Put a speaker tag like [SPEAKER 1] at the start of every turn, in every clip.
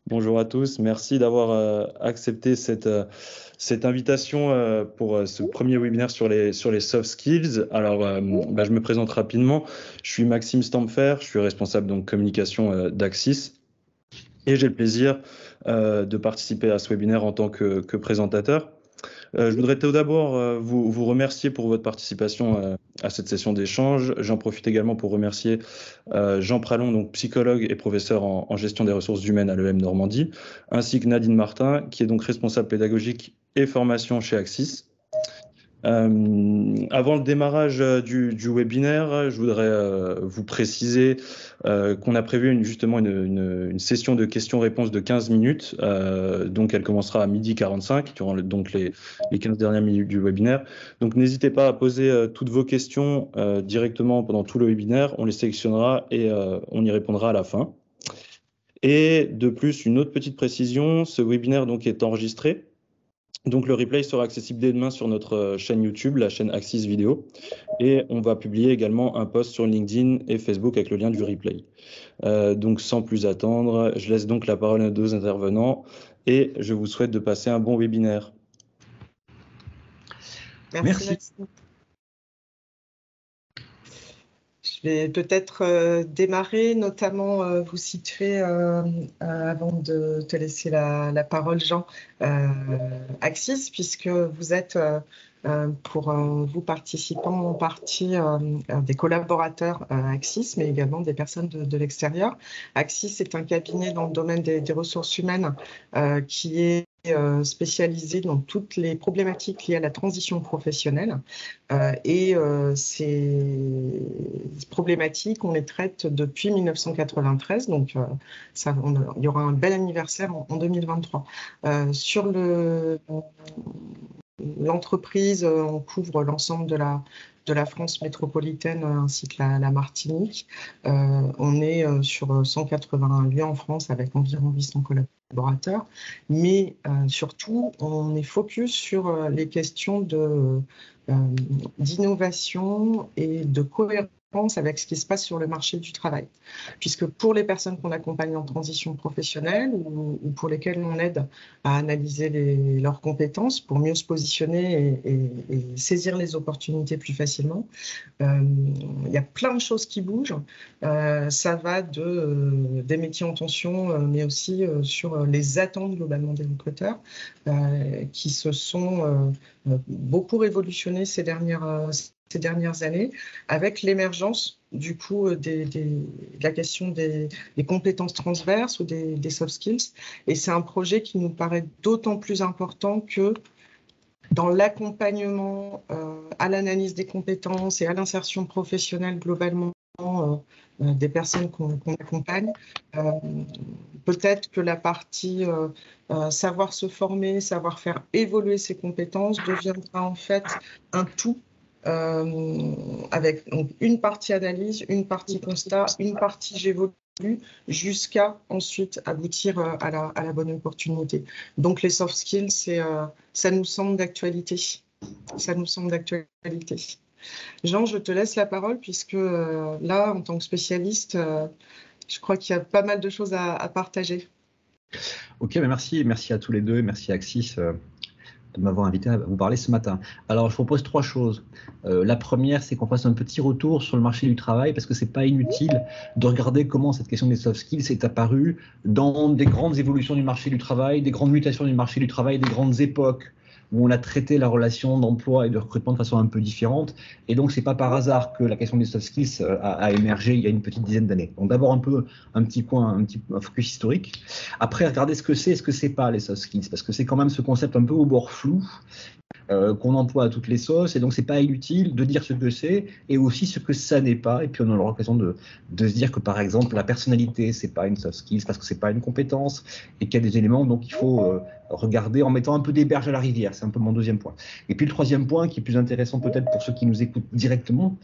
[SPEAKER 1] Bonjour à tous, merci d'avoir accepté cette invitation pour ce premier webinaire sur les soft skills. Alors, je me présente rapidement. Je suis Maxime Stampfer, je suis responsable donc communication d'Axis et j'ai le plaisir de participer à ce webinaire en tant que présentateur. Je voudrais tout d'abord vous remercier pour votre participation à cette session d'échange. J'en profite également pour remercier Jean Pralon, donc psychologue et professeur en gestion des ressources humaines à l'EM Normandie, ainsi que Nadine Martin, qui est donc responsable pédagogique et formation chez Axis. Avant le démarrage du webinaire, je voudrais vous préciser qu'on a prévu justement une session de questions-réponses de 15 minutes. Donc, elle commencera à 12h45, durant donc les 15 dernières minutes du webinaire. Donc, n'hésitez pas à poser toutes vos questions directement pendant tout le webinaire. On les sélectionnera et on y répondra à la fin. Et de plus, une autre petite précision, ce webinaire donc, est enregistré. Donc le replay sera accessible dès demain sur notre chaîne YouTube, la chaîne Axis Vidéo. Et on va publier également un post sur LinkedIn et Facebook avec le lien du replay. Donc sans plus attendre, je laisse donc la parole à nos deux intervenants et je vous souhaite de passer un bon webinaire.
[SPEAKER 2] Merci. Je vais peut-être démarrer, notamment vous situer, avant de te laisser la parole, Jean, Axis, puisque vous êtes, pour vous participants, en partie des collaborateurs Axis, mais également des personnes de l'extérieur. Axis est un cabinet dans le domaine des ressources humaines qui est spécialisé dans toutes les problématiques liées à la transition professionnelle. Ces problématiques, on les traite depuis 1993, donc il y aura un bel anniversaire en 2023. Sur l'entreprise, on couvre l'ensemble de la France métropolitaine ainsi que la Martinique. On est sur 181 lieux en France avec environ 800 collaborateurs, mais surtout, on est focus sur les questions d'innovation et de cohérence avec ce qui se passe sur le marché du travail. Puisque pour les personnes qu'on accompagne en transition professionnelle ou pour lesquelles on aide à analyser leurs compétences pour mieux se positionner et saisir les opportunités plus facilement, il y a plein de choses qui bougent. Ça va des métiers en tension, mais aussi sur les attentes globalement des recruteurs qui se sont beaucoup révolutionnées ces dernières années, avec l'émergence du coup de la question des compétences transverses ou des soft skills. Et c'est un projet qui nous paraît d'autant plus important que dans l'accompagnement à l'analyse des compétences et à l'insertion professionnelle globalement des personnes qu'on accompagne, peut-être que la partie savoir se former, savoir faire évoluer ses compétences deviendra en fait un tout avec donc, une partie analyse, une partie constat, une partie j'évolue, jusqu'à ensuite aboutir à la bonne opportunité. Donc les soft skills, ça nous semble d'actualité. Ça nous semble d'actualité. Jean, je te laisse la parole puisque là, en tant que spécialiste, je crois qu'il y a pas mal de choses à partager.
[SPEAKER 3] Ok, merci à tous les deux, merci à Axis de m'avoir invité à vous parler ce matin. Alors, je propose trois choses. La première, c'est qu'on fasse un petit retour sur le marché du travail, parce que c'est pas inutile de regarder comment cette question des soft skills est apparue dans des grandes évolutions du marché du travail, des grandes mutations du marché du travail, des grandes époques où on a traité la relation d'emploi et de recrutement de façon un peu différente. Et donc, c'est pas par hasard que la question des soft skills a émergé il y a une petite dizaine d'années. Donc, d'abord un petit focus historique. Après, regardez ce que c'est pas les soft skills, parce que c'est quand même ce concept un peu au bord flou qu'on emploie à toutes les sauces, et donc c'est pas inutile de dire ce que c'est et aussi ce que ça n'est pas. Et puis on aura l'occasion de se dire que par exemple la personnalité c'est pas une soft skills parce que c'est pas une compétence et qu'il y a des éléments donc il faut regarder en mettant un peu des berges à la rivière. C'est un peu mon deuxième point. Et puis le troisième point qui est plus intéressant peut-être pour ceux qui nous écoutent directement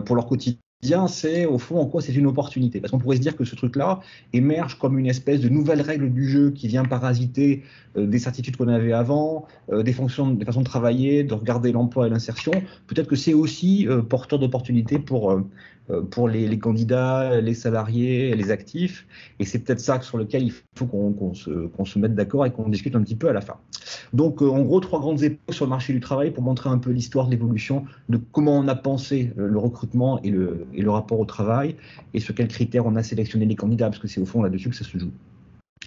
[SPEAKER 3] pour leur quotidien, c'est au fond en quoi c'est une opportunité. Parce qu'on pourrait se dire que ce truc-là émerge comme une espèce de nouvelle règle du jeu qui vient parasiter des certitudes qu'on avait avant, des façons de travailler, de regarder l'emploi et l'insertion. Peut-être que c'est aussi porteur d'opportunités pour les candidats, les salariés, les actifs. Et c'est peut-être ça sur lequel il faut qu'on se mette d'accord et qu'on discute un petit peu à la fin. Donc, en gros, 3 grandes époques sur le marché du travail pour montrer un peu l'histoire de l'évolution de comment on a pensé le recrutement et le rapport au travail et sur quels critères on a sélectionné les candidats, parce que c'est au fond là-dessus que ça se joue.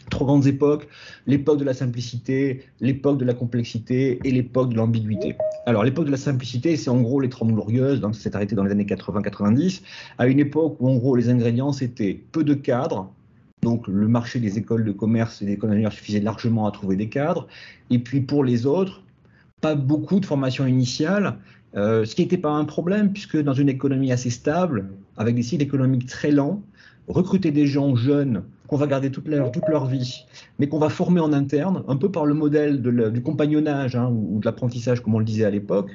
[SPEAKER 3] 3 grandes époques, l'époque de la simplicité, l'époque de la complexité et l'époque de l'ambiguïté. Alors, l'époque de la simplicité, c'est en gros les 30 glorieuses, donc ça s'est arrêté dans les années 80-90, à une époque où en gros les ingrédients c'était peu de cadres, donc le marché des écoles de commerce et des écoles d'ingénieurs suffisait largement à trouver des cadres, et puis pour les autres, pas beaucoup de formation initiale, ce qui n'était pas un problème, puisque dans une économie assez stable, avec des cycles économiques très lents, recruter des gens jeunes qu'on va garder toute leur vie, mais qu'on va former en interne, un peu par le modèle du compagnonnage ou de l'apprentissage, comme on le disait à l'époque,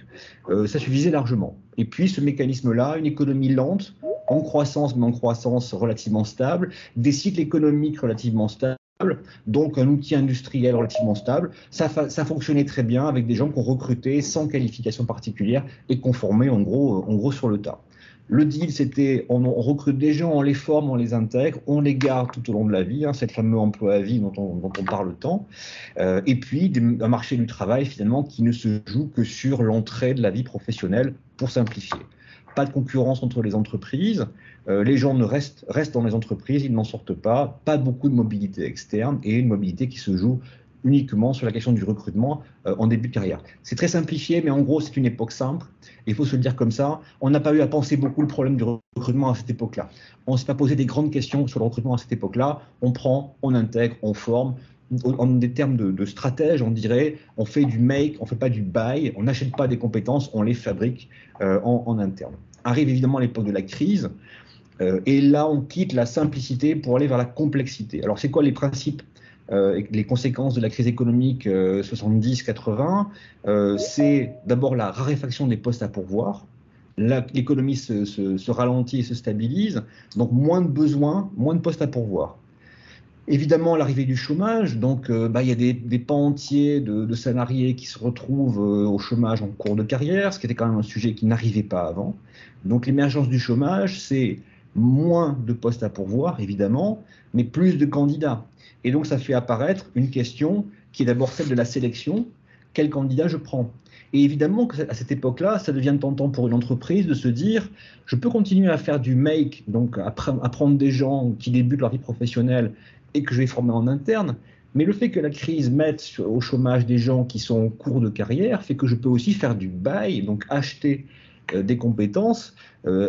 [SPEAKER 3] ça suffisait largement. Et puis ce mécanisme-là, une économie lente, en croissance, mais en croissance relativement stable, des cycles économiques relativement stables, donc un outil industriel relativement stable, ça fonctionnait très bien avec des gens qu'on recrutait sans qualification particulière et qu'on formait en gros sur le tas. Le deal, c'était on recrute des gens, on les forme, on les intègre, on les garde tout au long de la vie, cette fameux emploi à vie dont on parle tant, et puis un marché du travail finalement qui ne se joue que sur l'entrée de la vie professionnelle pour simplifier. Pas de concurrence entre les entreprises, les gens restent dans les entreprises, ils n'en sortent pas beaucoup de mobilité externe et une mobilité qui se joue uniquement sur la question du recrutement en début de carrière. C'est très simplifié, mais en gros, c'est une époque simple. Il faut se le dire comme ça. On n'a pas eu à penser beaucoup le problème du recrutement à cette époque-là. On ne s'est pas posé des grandes questions sur le recrutement à cette époque-là. On prend, on intègre, on forme. En des termes de stratège, on dirait, on fait du make, on ne fait pas du buy, on n'achète pas des compétences, on les fabrique en interne. Arrive évidemment l'époque de la crise, et là, on quitte la simplicité pour aller vers la complexité. Alors, c'est quoi les principes les conséquences de la crise économique 70-80, c'est d'abord la raréfaction des postes à pourvoir. L'économie se ralentit et se stabilise, donc moins de besoins, moins de postes à pourvoir. Évidemment, l'arrivée du chômage, donc y a des pans entiers de salariés qui se retrouvent au chômage en cours de carrière, ce qui était quand même un sujet qui n'arrivait pas avant. Donc l'émergence du chômage, c'est moins de postes à pourvoir, évidemment, mais plus de candidats. Et donc, ça fait apparaître une question qui est d'abord celle de la sélection. Quel candidat je prends? Et évidemment, à cette époque-là, ça devient tentant pour une entreprise de se dire, je peux continuer à faire du make, donc à prendre des gens qui débutent leur vie professionnelle et que je vais former en interne, mais le fait que la crise mette au chômage des gens qui sont en cours de carrière fait que je peux aussi faire du buy, donc acheter des compétences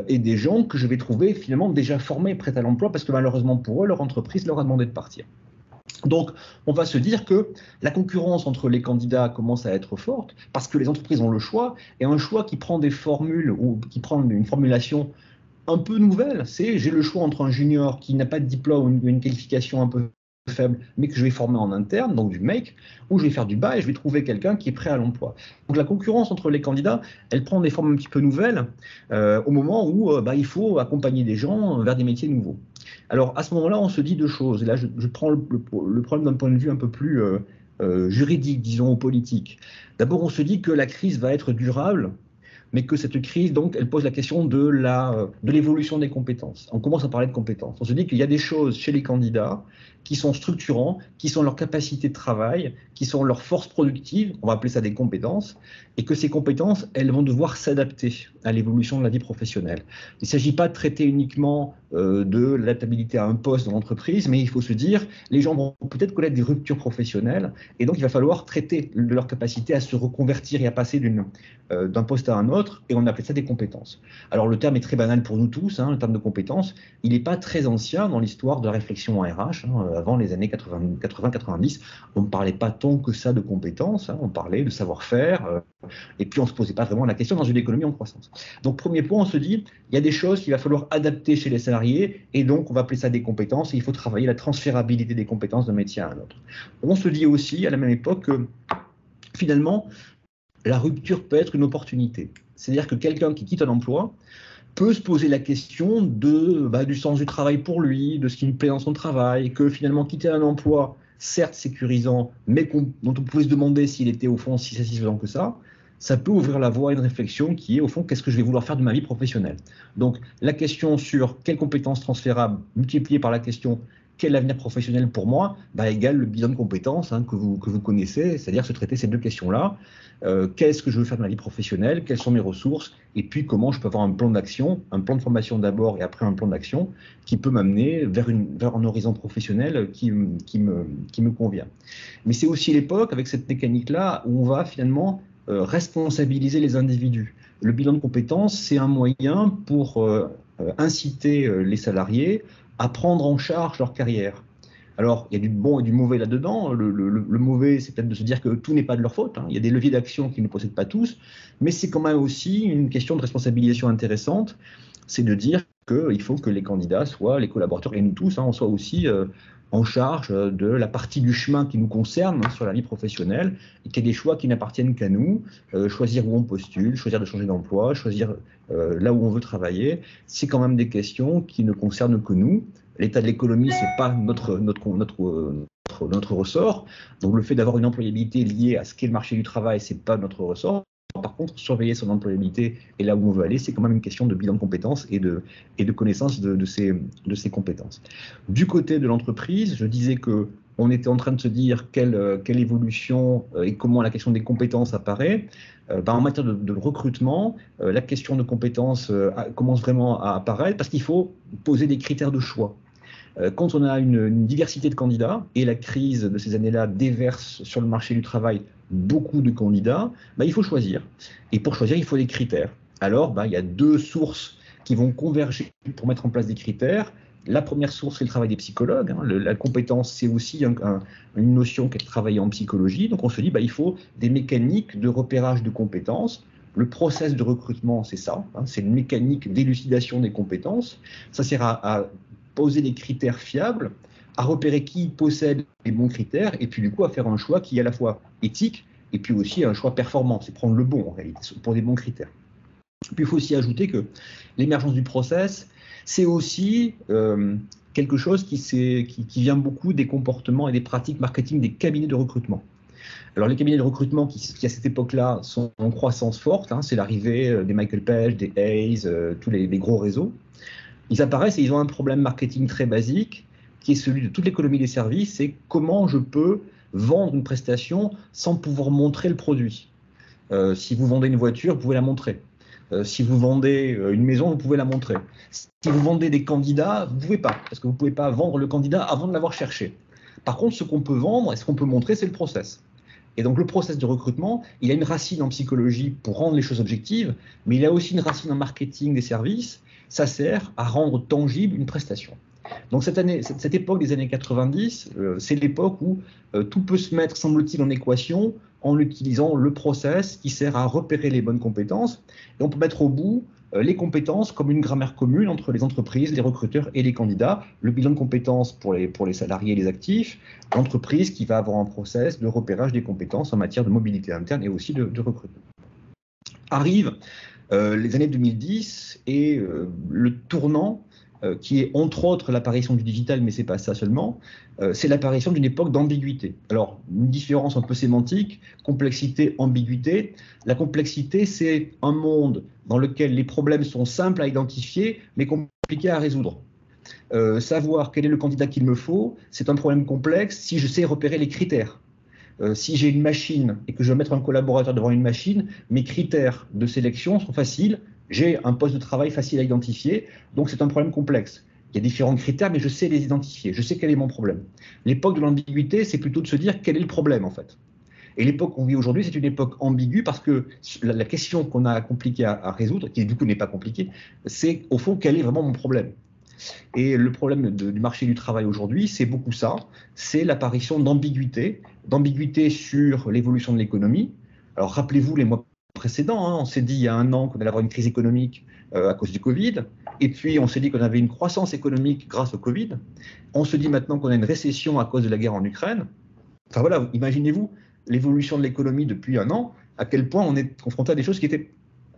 [SPEAKER 3] et des gens que je vais trouver finalement déjà formés, prêts à l'emploi, parce que malheureusement pour eux, leur entreprise leur a demandé de partir. Donc, on va se dire que la concurrence entre les candidats commence à être forte parce que les entreprises ont le choix, et un choix qui prend des formules ou qui prend une formulation un peu nouvelle, c'est j'ai le choix entre un junior qui n'a pas de diplôme ou une qualification un peu faible, mais que je vais former en interne, donc du make, ou je vais faire du bas et je vais trouver quelqu'un qui est prêt à l'emploi. Donc la concurrence entre les candidats, elle prend des formes un petit peu nouvelles au moment où il faut accompagner des gens vers des métiers nouveaux. Alors à ce moment-là, on se dit 2 choses. Et là, je prends le problème d'un point de vue un peu plus juridique, disons, ou politique. D'abord, on se dit que la crise va être durable, mais que cette crise, donc, elle pose la question de l'évolution des compétences. On commence à parler de compétences. On se dit qu'il y a des choses chez les candidats qui sont structurants, qui sont leur capacité de travail, qui sont leur force productive, on va appeler ça des compétences, et que ces compétences, elles vont devoir s'adapter à l'évolution de la vie professionnelle. Il ne s'agit pas de traiter uniquement de l'adaptabilité à un poste dans l'entreprise, mais il faut se dire, les gens vont peut-être connaître des ruptures professionnelles, et donc il va falloir traiter de leur capacité à se reconvertir et à passer d'un poste à un autre, et on appelle ça des compétences. Alors le terme est très banal pour nous tous, le terme de compétences, il n'est pas très ancien dans l'histoire de la réflexion en RH, avant les années 80-90, on ne parlait pas tant que ça de compétences, on parlait de savoir-faire, et puis on ne se posait pas vraiment la question dans une économie en croissance. Donc premier point, on se dit, il y a des choses qu'il va falloir adapter chez les salariés, et donc on va appeler ça des compétences, et il faut travailler la transférabilité des compétences d'un métier à un autre. On se dit aussi, à la même époque, que finalement, la rupture peut être une opportunité. C'est-à-dire que quelqu'un qui quitte un emploi peut se poser la question du sens du travail pour lui, de ce qui lui plaît dans son travail, que finalement quitter un emploi, certes sécurisant, mais dont on pouvait se demander s'il était au fond si satisfaisant que ça peut ouvrir la voie à une réflexion qui est au fond qu'est-ce que je vais vouloir faire de ma vie professionnelle. Donc la question sur quelles compétences transférables multipliée par la question quel avenir professionnel pour moi, égale le bilan de compétences que vous connaissez, c'est-à-dire se traiter ces deux questions-là. Qu'est-ce que je veux faire de ma vie professionnelle, quelles sont mes ressources, et puis comment je peux avoir un plan d'action, un plan de formation d'abord et après un plan d'action qui peut m'amener vers un horizon professionnel qui me convient. Mais c'est aussi l'époque, avec cette mécanique-là, où on va finalement responsabiliser les individus. Le bilan de compétences, c'est un moyen pour inciter les salariés à prendre en charge leur carrière. Alors, il y a du bon et du mauvais là-dedans. Le mauvais, c'est peut-être de se dire que tout n'est pas de leur faute. Il y a des leviers d'action qu'ils ne possèdent pas tous, mais c'est quand même aussi une question de responsabilisation intéressante. C'est de dire qu'il faut que les candidats soient, les collaborateurs et nous tous, on soit aussi en charge de la partie du chemin qui nous concerne sur la vie professionnelle et qu'il y ait des choix qui n'appartiennent qu'à nous, choisir où on postule, choisir de changer d'emploi, choisir là où on veut travailler. C'est quand même des questions qui ne concernent que nous. L'état de l'économie, c'est pas notre ressort. Donc le fait d'avoir une employabilité liée à ce qu'est le marché du travail, c'est pas notre ressort. Par contre, surveiller son employabilité et là où on veut aller, c'est quand même une question de bilan de compétences et de connaissance de ces compétences. Du côté de l'entreprise, je disais que on était en train de se dire quelle évolution et comment la question des compétences apparaît. En matière de recrutement, la question de compétences commence vraiment à apparaître parce qu'il faut poser des critères de choix. Quand on a une diversité de candidats, et la crise de ces années-là déverse sur le marché du travail beaucoup de candidats, il faut choisir. Et pour choisir, il faut des critères. Alors, il y a deux sources qui vont converger pour mettre en place des critères. La première source, c'est le travail des psychologues. La compétence, c'est aussi une notion qui est travaillée en psychologie. Donc, on se dit, il faut des mécaniques de repérage de compétences. Le process de recrutement, c'est ça. C'est une mécanique d'élucidation des compétences. Ça sert à poser des critères fiables, à repérer qui possède les bons critères, et puis du coup à faire un choix qui est à la fois éthique, et puis aussi un choix performant. C'est prendre le bon, en réalité, pour des bons critères. Puis il faut aussi ajouter que l'émergence du process, c'est aussi quelque chose qui vient beaucoup des comportements et des pratiques marketing des cabinets de recrutement. Alors les cabinets de recrutement qui à cette époque-là sont en croissance forte, c'est l'arrivée des Michael Page, des Hayes, tous les gros réseaux. Ils apparaissent et ils ont un problème marketing très basique qui est celui de toute l'économie des services, c'est comment je peux vendre une prestation sans pouvoir montrer le produit. Si vous vendez une voiture, vous pouvez la montrer. Si vous vendez une maison, vous pouvez la montrer. Si vous vendez des candidats, vous ne pouvez pas, parce que vous ne pouvez pas vendre le candidat avant de l'avoir cherché. Par contre, ce qu'on peut vendre et ce qu'on peut montrer, c'est le process. Et donc le process de recrutement, il a une racine en psychologie pour rendre les choses objectives, mais il a aussi une racine en marketing des services. Ça sert à rendre tangible une prestation. Donc cette époque des années 90, c'est l'époque où tout peut se mettre, semble-t-il, en équation en utilisant le process qui sert à repérer les bonnes compétences. Et on peut mettre au bout les compétences comme une grammaire commune entre les entreprises, les recruteurs et les candidats. Le bilan de compétences pour les salariés et les actifs, l'entreprise qui va avoir un process de repérage des compétences en matière de mobilité interne et aussi de recrutement. Arrive les années 2010 et le tournant qui est entre autres l'apparition du digital, mais c'est pas ça seulement, c'est l'apparition d'une époque d'ambiguïté. Alors, une différence un peu sémantique, complexité, ambiguïté. La complexité, c'est un monde dans lequel les problèmes sont simples à identifier, mais compliqués à résoudre. Savoir quel est le candidat qu'il me faut, c'est un problème complexe si je sais repérer les critères. Si j'ai une machine et que je veux mettre un collaborateur devant une machine, mes critères de sélection sont faciles. J'ai un poste de travail facile à identifier, donc c'est un problème complexe. Il y a différents critères, mais je sais les identifier, je sais quel est mon problème. L'époque de l'ambiguïté, c'est plutôt de se dire quel est le problème en fait. Et l'époque qu'on vit aujourd'hui, c'est une époque ambiguë parce que la question qu'on a compliquée à résoudre, qui du coup n'est pas compliquée, c'est au fond quel est vraiment mon problème. Et le problème du marché du travail aujourd'hui, c'est beaucoup ça, c'est l'apparition d'ambiguïté sur l'évolution de l'économie. Alors rappelez-vous les mois précédents, on s'est dit il y a un an qu'on allait avoir une crise économique à cause du Covid, et puis on s'est dit qu'on avait une croissance économique grâce au Covid, on se dit maintenant qu'on a une récession à cause de la guerre en Ukraine. Enfin voilà, imaginez-vous l'évolution de l'économie depuis un an, à quel point on est confronté à des choses qui étaient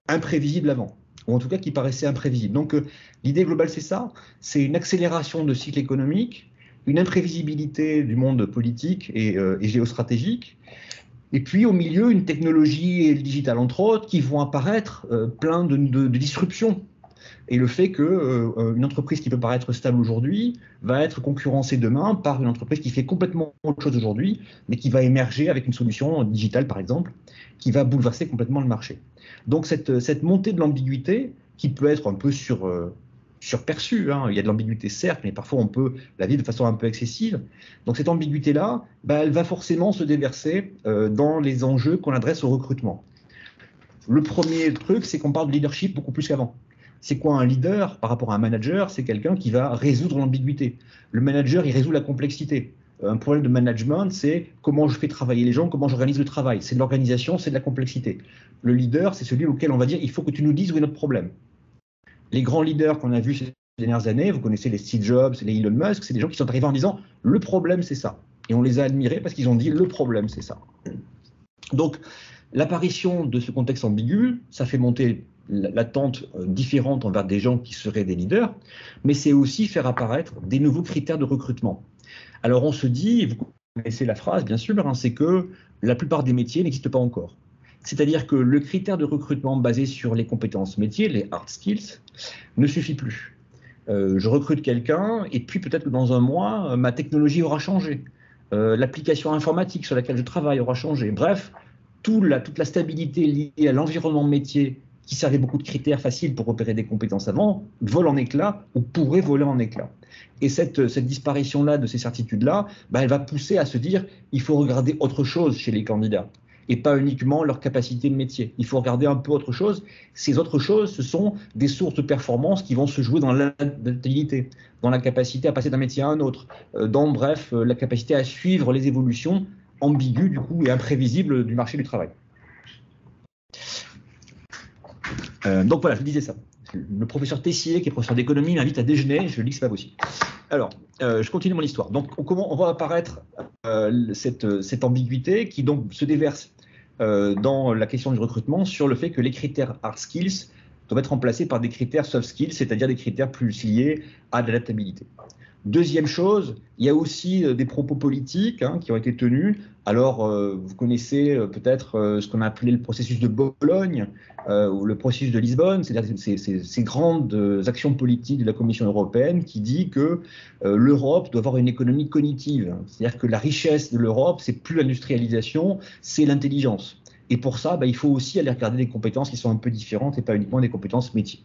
[SPEAKER 3] imprévisibles avant. ou en tout cas qui paraissaient imprévisibles. Donc l'idée globale, c'est ça, c'est une accélération de cycle économique, une imprévisibilité du monde politique et géostratégique, et puis au milieu, une technologie et le digital, entre autres, qui vont apparaître plein de disruptions. Et le fait qu'une entreprise qui peut paraître stable aujourd'hui va être concurrencée demain par une entreprise qui fait complètement autre chose aujourd'hui, mais qui va émerger avec une solution digitale, par exemple, qui va bouleverser complètement le marché. Donc cette montée de l'ambiguïté, qui peut être un peu surperçue, hein. Il y a de l'ambiguïté certes, mais parfois on peut la vivre de façon un peu excessive. Donc cette ambiguïté-là, elle va forcément se déverser dans les enjeux qu'on adresse au recrutement. Le premier truc, c'est qu'on parle de leadership beaucoup plus qu'avant. C'est quoi un leader par rapport à un manager? C'est quelqu'un qui va résoudre l'ambiguïté. Le manager, il résout la complexité. Un problème de management, c'est comment je fais travailler les gens, comment j'organise le travail. C'est de l'organisation, c'est de la complexité. Le leader, c'est celui auquel on va dire il faut que tu nous dises où est notre problème. Les grands leaders qu'on a vus ces dernières années, vous connaissez les Steve Jobs, les Elon Musk, c'est des gens qui sont arrivés en disant le problème, c'est ça. Et on les a admirés parce qu'ils ont dit le problème, c'est ça. Donc, l'apparition de ce contexte ambigu, ça fait monter l'attente différente envers des gens qui seraient des leaders, mais c'est aussi faire apparaître des nouveaux critères de recrutement. Alors on se dit, vous connaissez la phrase bien sûr, hein, c'est que la plupart des métiers n'existent pas encore. C'est-à-dire que le critère de recrutement basé sur les compétences métiers, les hard skills, ne suffit plus. Je recrute quelqu'un et puis peut-être que dans un mois, ma technologie aura changé. L'application informatique sur laquelle je travaille aura changé. Bref, toute la stabilité liée à l'environnement métier qui servait beaucoup de critères faciles pour repérer des compétences avant, vole en éclats ou pourrait voler en éclats. Et cette disparition-là de ces certitudes-là, elle va pousser à se dire il faut regarder autre chose chez les candidats et pas uniquement leur capacité de métier. Il faut regarder un peu autre chose. Ces autres choses, ce sont des sources de performance qui vont se jouer dans l'adaptabilité, dans la capacité à passer d'un métier à un autre, dans, bref, la capacité à suivre les évolutions ambiguës du coup et imprévisibles du marché du travail. Donc voilà, je disais ça. Le professeur Tessier, qui est professeur d'économie, m'invite à déjeuner. Je lui dis que c'est pas possible. Alors, je continue mon histoire. Donc, comment on va apparaître cette ambiguïté qui donc se déverse dans la question du recrutement sur le fait que les critères hard skills doivent être remplacés par des critères soft skills, c'est-à-dire des critères plus liés à l'adaptabilité. Deuxième chose, il y a aussi des propos politiques qui ont été tenus. Alors, vous connaissez peut-être ce qu'on a appelé le processus de Bologne ou le processus de Lisbonne, c'est-à-dire ces grandes actions politiques de la Commission européenne qui dit que l'Europe doit avoir une économie cognitive. C'est-à-dire que la richesse de l'Europe, c'est plus l'industrialisation, c'est l'intelligence. Et pour ça, il faut aussi aller regarder des compétences qui sont un peu différentes et pas uniquement des compétences métiers.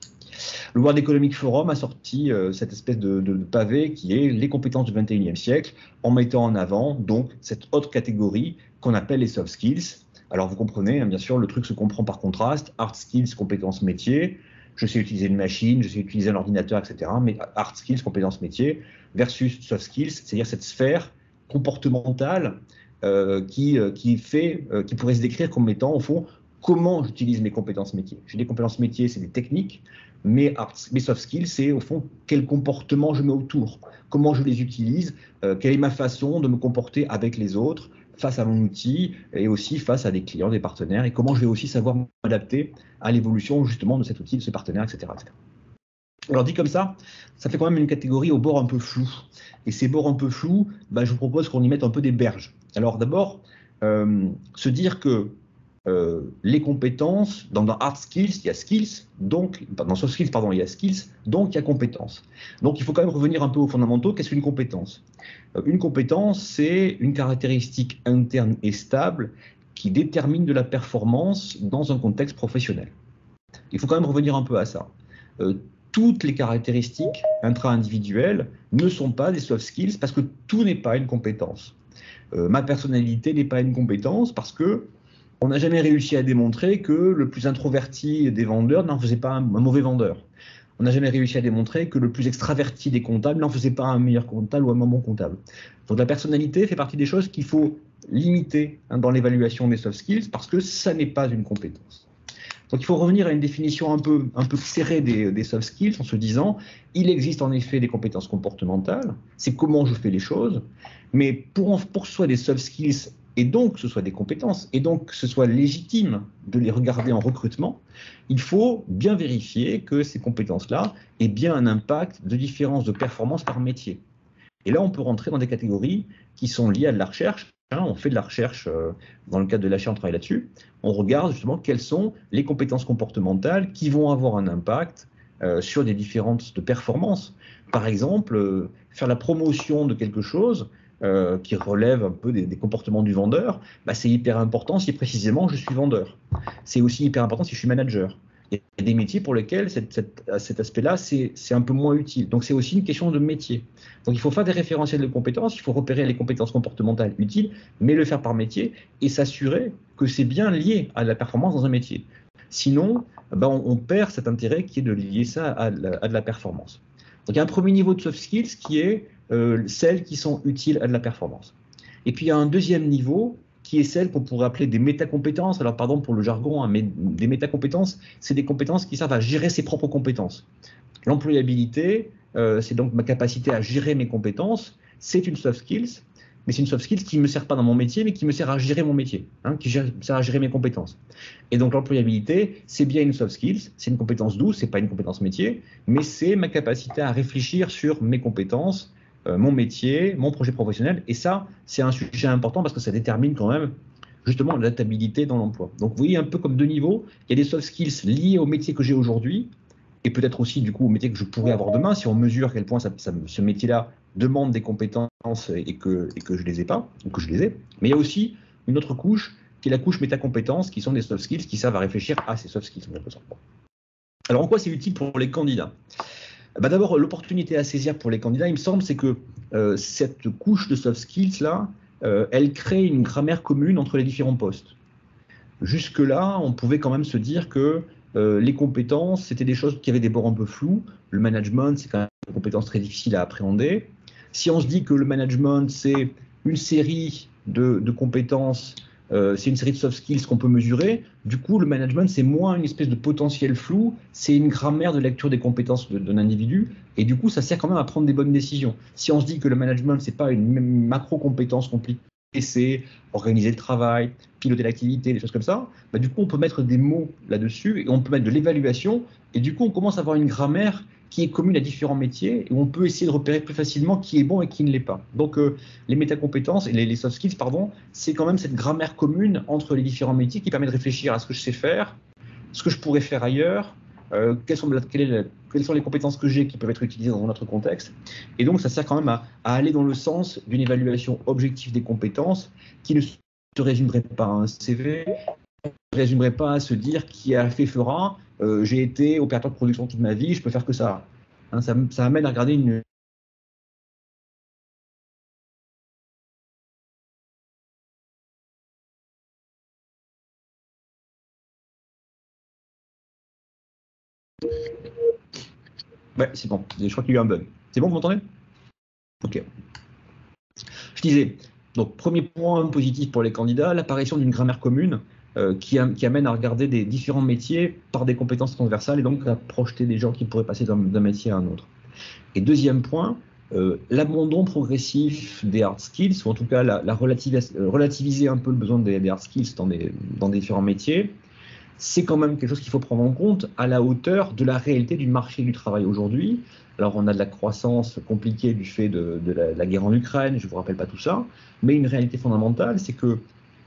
[SPEAKER 3] Le World Economic Forum a sorti cette espèce de pavé qui est les compétences du 21e siècle en mettant en avant donc cette autre catégorie qu'on appelle les soft skills. Alors vous comprenez, bien sûr, le truc se comprend par contraste, hard skills, compétences métiers, je sais utiliser une machine, je sais utiliser un ordinateur, etc. Mais hard skills, compétences métiers, versus soft skills, c'est-à-dire cette sphère comportementale qui pourrait se décrire comme étant, au fond, comment j'utilise mes compétences métiers. J'ai des compétences métiers, c'est des techniques, mais mes soft skills, c'est au fond quel comportement je mets autour, comment je les utilise, quelle est ma façon de me comporter avec les autres, face à mon outil et aussi face à des clients, des partenaires, et comment je vais aussi savoir m'adapter à l'évolution justement de cet outil, de ce partenaire, etc. etc. Alors dit comme ça fait quand même une catégorie au bord un peu flou. Et ces bords un peu flous, je vous propose qu'on y mette un peu des berges. Alors d'abord, se dire que les compétences, dans hard skills, il y a skills, donc, dans soft skills, pardon, il y a skills, donc il y a compétences. Donc il faut quand même revenir un peu aux fondamentaux. Qu'est-ce qu'une compétence ? Une compétence, c'est une caractéristique interne et stable qui détermine de la performance dans un contexte professionnel. Il faut quand même revenir un peu à ça. Toutes les caractéristiques intra-individuelles ne sont pas des soft skills parce que tout n'est pas une compétence. Ma personnalité n'est pas une compétence parce que on n'a jamais réussi à démontrer que le plus introverti des vendeurs n'en faisait pas un mauvais vendeur. On n'a jamais réussi à démontrer que le plus extraverti des comptables n'en faisait pas un meilleur comptable ou un moins bon comptable. Donc la personnalité fait partie des choses qu'il faut limiter dans l'évaluation des soft skills parce que ça n'est pas une compétence. Donc il faut revenir à une définition un peu serrée des soft skills en se disant il existe en effet des compétences comportementales, c'est comment je fais les choses, mais pour que ce soit des soft skills et donc que ce soit des compétences, et donc que ce soit légitime de les regarder en recrutement, il faut bien vérifier que ces compétences-là aient bien un impact de différence de performance par métier. Et là, on peut rentrer dans des catégories qui sont liées à de la recherche. On fait de la recherche dans le cadre de l'achat, on travaille là-dessus. On regarde justement quelles sont les compétences comportementales qui vont avoir un impact sur des différences de performance. Par exemple, faire la promotion de quelque chose qui relève un peu des comportements du vendeur, c'est hyper important si précisément je suis vendeur. C'est aussi hyper important si je suis manager. Il y a des métiers pour lesquels cet aspect-là, c'est un peu moins utile. Donc, c'est aussi une question de métier. Donc, il faut faire des référentiels de compétences, il faut repérer les compétences comportementales utiles, mais le faire par métier et s'assurer que c'est bien lié à la performance dans un métier. Sinon, on perd cet intérêt qui est de lier ça à de la performance. Donc, il y a un premier niveau de soft skills qui est celles qui sont utiles à de la performance. Et puis, il y a un deuxième niveau qui est celle qu'on pourrait appeler des métacompétences. Alors, pardon pour le jargon, mais des métacompétences, c'est des compétences qui servent à gérer ses propres compétences. L'employabilité, c'est donc ma capacité à gérer mes compétences. C'est une soft skills, mais c'est une soft skills qui ne me sert pas dans mon métier, mais qui me sert à gérer mon métier, qui sert à gérer mes compétences. Et donc, l'employabilité, c'est bien une soft skills, c'est une compétence douce, c'est pas une compétence métier, mais c'est ma capacité à réfléchir sur mes compétences, mon métier, mon projet professionnel. Et ça, c'est un sujet important parce que ça détermine quand même justement l'adaptabilité dans l'emploi. Donc, vous voyez un peu comme deux niveaux. Il y a des soft skills liés au métier que j'ai aujourd'hui et peut-être aussi du coup au métier que je pourrais avoir demain si on mesure à quel point ce métier-là demande des compétences et que je les ai pas, ou que je les ai. Mais il y a aussi une autre couche qui est la couche métacompétences qui sont des soft skills qui servent à réfléchir à ces soft skills. Alors, en quoi c'est utile pour les candidats ? D'abord, l'opportunité à saisir pour les candidats, il me semble, c'est que cette couche de soft skills-là, elle crée une grammaire commune entre les différents postes. Jusque-là, on pouvait quand même se dire que les compétences, c'était des choses qui avaient des bords un peu flous. Le management, c'est quand même une compétence très difficile à appréhender. Si on se dit que le management, c'est une série de compétences, c'est une série de soft skills qu'on peut mesurer. Du coup, le management, c'est moins une espèce de potentiel flou, c'est une grammaire de lecture des compétences d'un individu. Et du coup, ça sert quand même à prendre des bonnes décisions. Si on se dit que le management, c'est pas une macro-compétence compliquée, c'est organiser le travail, piloter l'activité, des choses comme ça, du coup, on peut mettre des mots là-dessus et on peut mettre de l'évaluation. Et du coup, on commence à avoir une grammaire qui est commune à différents métiers et on peut essayer de repérer plus facilement qui est bon et qui ne l'est pas. Donc, les métacompétences et les soft skills, c'est quand même cette grammaire commune entre les différents métiers qui permet de réfléchir à ce que je sais faire, ce que je pourrais faire ailleurs, quelles sont les compétences que j'ai qui peuvent être utilisées dans un autre contexte. Et donc, ça sert quand même à aller dans le sens d'une évaluation objective des compétences qui ne se résumerait pas à un CV, ne se résumerait pas à se dire qui a fait fera, j'ai été opérateur de production toute ma vie, je peux faire que ça. Ça amène à regarder une... Ouais, c'est bon, je crois qu'il y a eu un bug. C'est bon, vous m'entendez ? Ok. Je disais, donc premier point positif pour les candidats, l'apparition d'une grammaire commune qui amène à regarder des différents métiers par des compétences transversales et donc à projeter des gens qui pourraient passer d'un métier à un autre. Et deuxième point, l'abandon progressif des hard skills, ou en tout cas relativiser un peu le besoin des hard skills dans différents métiers, c'est quand même quelque chose qu'il faut prendre en compte à la hauteur de la réalité du marché du travail aujourd'hui. Alors, on a de la croissance compliquée du fait de la guerre en Ukraine, je ne vous rappelle pas tout ça, mais une réalité fondamentale, c'est que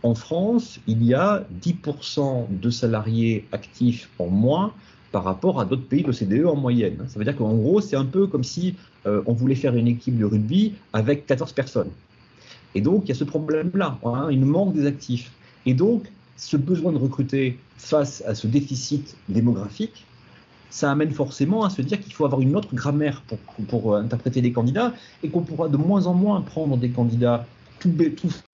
[SPEAKER 3] en France, il y a 10% de salariés actifs en moins par rapport à d'autres pays de l'OCDE en moyenne. Ça veut dire qu'en gros, c'est un peu comme si on voulait faire une équipe de rugby avec 14 personnes. Et donc, il y a ce problème-là, il nous manque des actifs. Et donc, ce besoin de recruter face à ce déficit démographique, ça amène forcément à se dire qu'il faut avoir une autre grammaire pour interpréter les candidats et qu'on pourra de moins en moins prendre des candidats tout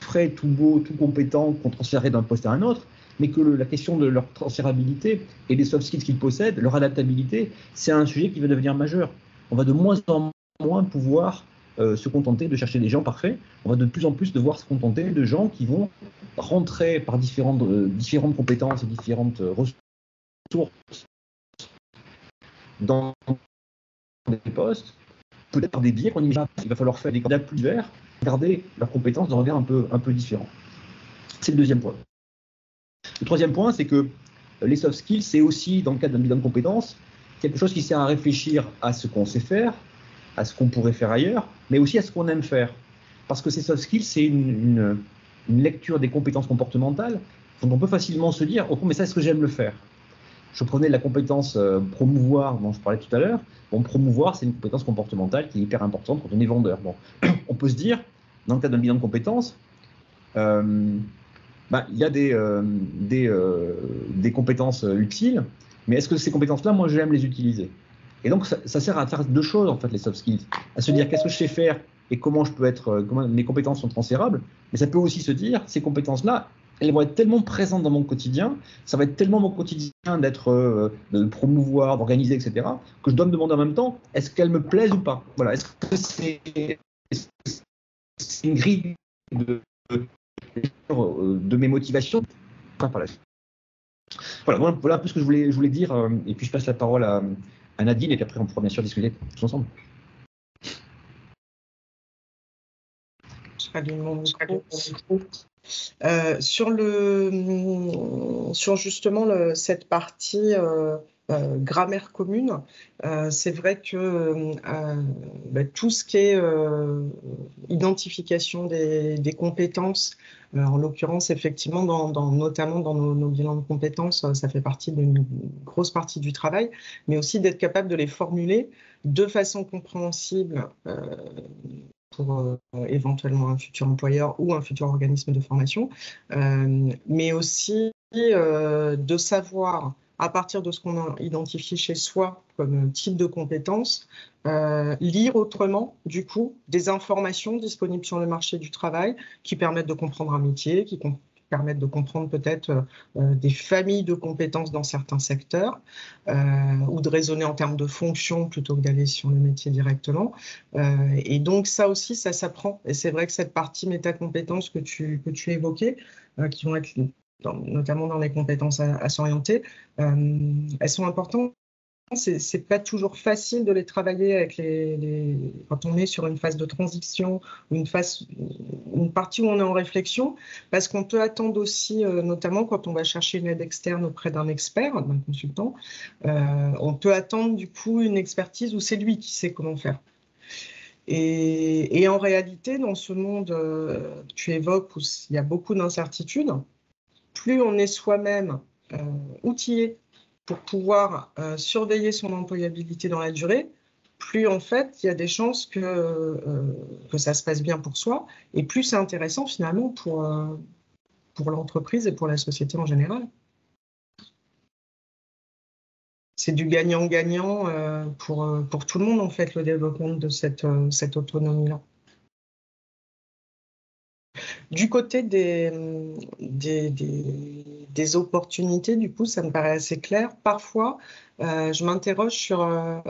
[SPEAKER 3] frais, tout beaux, tout compétents qu'on transférerait d'un poste à un autre, mais que la question de leur transférabilité et des soft skills qu'ils possèdent, leur adaptabilité, c'est un sujet qui va devenir majeur. On va de moins en moins pouvoir se contenter de chercher des gens parfaits. On va de plus en plus devoir se contenter de gens qui vont rentrer par différentes compétences et différentes ressources dans des postes, peut-être par des biais qu'on imagine. Il va falloir faire des candidats plus divers, garder leurs compétences d'un regard un peu différent. C'est le deuxième point. Le troisième point, c'est que les soft skills, c'est aussi, dans le cadre d'un bilan de compétences, quelque chose qui sert à réfléchir à ce qu'on sait faire, à ce qu'on pourrait faire ailleurs, mais aussi à ce qu'on aime faire. Parce que ces soft skills, c'est une lecture des compétences comportementales dont on peut facilement se dire, oh, mais ça, est-ce que j'aime le faire? Je prenais la compétence promouvoir dont je parlais tout à l'heure. Bon, promouvoir, c'est une compétence comportementale qui est hyper importante quand on est vendeur. Bon, on peut se dire, dans le cadre d'un bilan de compétences, il y a des compétences utiles, mais est-ce que ces compétences-là, moi, j'aime les utiliser? Et donc, ça sert à faire deux choses, en fait, les soft skills. À se dire qu'est-ce que je sais faire et comment mes compétences sont transférables. Mais ça peut aussi se dire, ces compétences-là, elles vont être tellement présentes dans mon quotidien, ça va être tellement mon quotidien de promouvoir, d'organiser, etc., que je dois me demander en même temps, est-ce qu'elles me plaisent ou pas? Voilà, est-ce que c'est une grille de mes motivations? Voilà un peu ce que je voulais dire, et puis je passe la parole à Nadine, et puis après on pourra bien sûr discuter tous ensemble.
[SPEAKER 2] Je rallume mon micro. Sur justement cette partie grammaire commune, c'est vrai que tout ce qui est identification des compétences, en l'occurrence effectivement notamment dans nos bilans de compétences, ça fait partie d'une grosse partie du travail, mais aussi d'être capable de les formuler de façon compréhensible pour éventuellement un futur employeur ou un futur organisme de formation, mais aussi de savoir, à partir de ce qu'on a identifié chez soi comme type de compétences, lire autrement, du coup, des informations disponibles sur le marché du travail qui permettent de comprendre un métier, qui permettent de comprendre peut-être des familles de compétences dans certains secteurs, ou de raisonner en termes de fonctions plutôt que d'aller sur le métier directement. Et donc ça aussi, ça s'apprend. Et c'est vrai que cette partie métacompétences que tu évoquais, qui vont être notamment dans les compétences à s'orienter, elles sont importantes. C'est pas toujours facile de les travailler avec quand on est sur une phase de transition ou une partie où on est en réflexion, parce qu'on peut attendre aussi, notamment quand on va chercher une aide externe auprès d'un expert, d'un consultant, on peut attendre du coup une expertise où c'est lui qui sait comment faire. Et en réalité, dans ce monde que tu évoques où il y a beaucoup d'incertitudes, plus on est soi-même outillé pour pouvoir surveiller son employabilité dans la durée, plus en fait il y a des chances que ça se passe bien pour soi, et plus c'est intéressant finalement pour l'entreprise et pour la société en général. C'est du gagnant-gagnant pour tout le monde en fait, le développement de cette autonomie-là. Du côté des opportunités, du coup, ça me paraît assez clair. Parfois, je m'interroge sur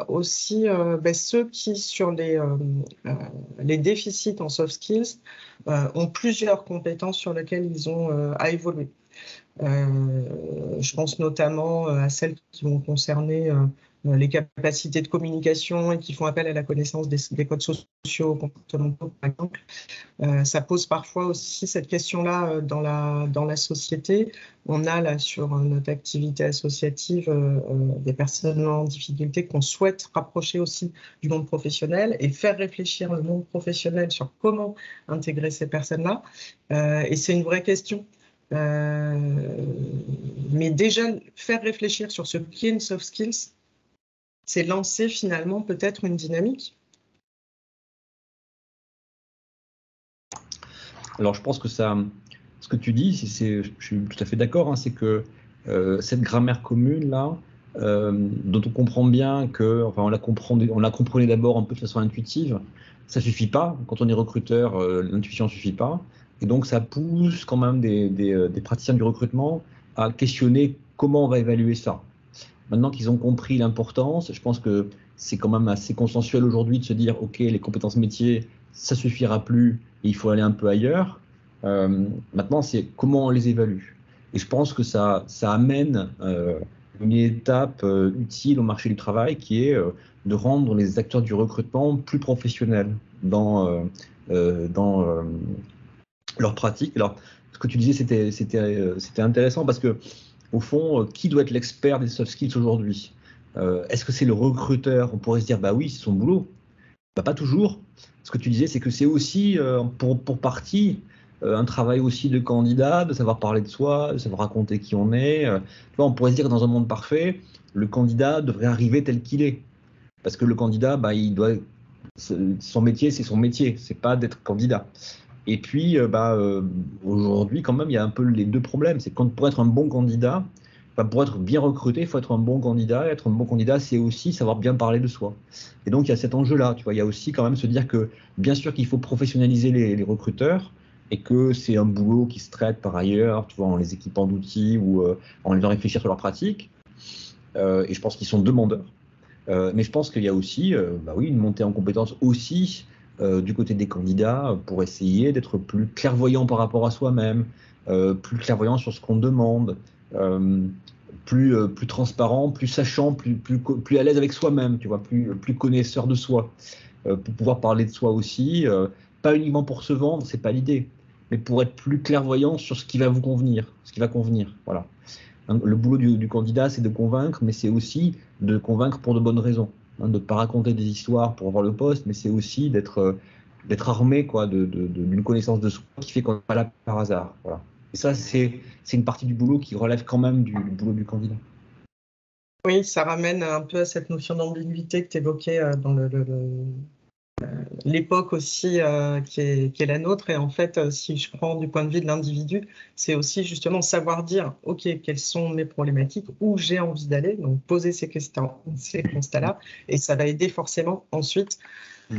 [SPEAKER 2] aussi ceux qui, sur les déficits en soft skills, ont plusieurs compétences sur lesquelles ils ont à évoluer. Je pense notamment à celles qui vont concerner les capacités de communication et qui font appel à la connaissance des codes sociaux, comportementaux, par exemple. Ça pose parfois aussi cette question-là dans la société. On a là sur notre activité associative des personnes en difficulté qu'on souhaite rapprocher aussi du monde professionnel et faire réfléchir le monde professionnel sur comment intégrer ces personnes-là. Et c'est une vraie question. Mais déjà, faire réfléchir sur ce qu'est une soft skills, c'est lancer finalement peut-être une dynamique.
[SPEAKER 3] Alors, je pense que ce que tu dis, je suis tout à fait d'accord, hein, c'est que cette grammaire commune-là, dont on comprend bien on la comprenait d'abord un peu de façon intuitive, ça ne suffit pas. Quand on est recruteur, l'intuition ne suffit pas. Et donc, ça pousse quand même des praticiens du recrutement à questionner comment on va évaluer ça. Maintenant qu'ils ont compris l'importance, je pense que c'est quand même assez consensuel aujourd'hui de se dire, OK, les compétences métiers, ça suffira plus, et il faut aller un peu ailleurs. Maintenant, c'est comment on les évalue. Et je pense que ça amène une étape utile au marché du travail qui est de rendre les acteurs du recrutement plus professionnels dans leur pratique. Alors, ce que tu disais, c'était intéressant parce que, au fond, qui doit être l'expert des soft skills aujourd'hui? Est-ce que c'est le recruteur? On pourrait se dire, bah oui, c'est son boulot. Bah, pas toujours. Ce que tu disais, c'est que c'est aussi, pour partie, un travail aussi de candidat, de savoir parler de soi, de savoir raconter qui on est. Tu vois, on pourrait se dire que dans un monde parfait, le candidat devrait arriver tel qu'il est. Parce que le candidat, bah, son métier, c'est son métier, c'est pas d'être candidat. Et puis, aujourd'hui, quand même, il y a un peu les deux problèmes. C'est que pour être un bon candidat, pour être bien recruté, il faut être un bon candidat. Et être un bon candidat, c'est aussi savoir bien parler de soi. Et donc, il y a cet enjeu-là. Tu vois, il y a aussi quand même se dire que, bien sûr, qu'il faut professionnaliser les recruteurs et que c'est un boulot qui se traite par ailleurs, tu vois, en les équipant d'outils ou en les faisant réfléchir sur leur pratique. Et je pense qu'ils sont demandeurs. Mais je pense qu'il y a aussi, oui, une montée en compétences aussi du côté des candidats pour essayer d'être plus clairvoyant par rapport à soi-même, plus clairvoyant sur ce qu'on demande, plus transparent, plus sachant, plus à l'aise avec soi-même, tu vois, plus connaisseur de soi, pour pouvoir parler de soi aussi, pas uniquement pour se vendre, c'est pas l'idée, mais pour être plus clairvoyant sur ce qui va vous convenir, ce qui va convenir, voilà. Le boulot du candidat, c'est de convaincre, mais c'est aussi de convaincre pour de bonnes raisons. De ne pas raconter des histoires pour avoir le poste, mais c'est aussi d'être armé quoi, d'une connaissance de soi qui fait qu'on n'est pas là par hasard. Voilà. Et ça, c'est une partie du boulot qui relève quand même du boulot du candidat.
[SPEAKER 2] Oui, ça ramène un peu à cette notion d'ambiguïté que tu évoquais dans l'époque aussi qui est la nôtre. Et en fait, si je prends du point de vue de l'individu, c'est aussi justement savoir dire, OK, quelles sont mes problématiques, où j'ai envie d'aller, donc poser ces constats-là, et ça va aider forcément ensuite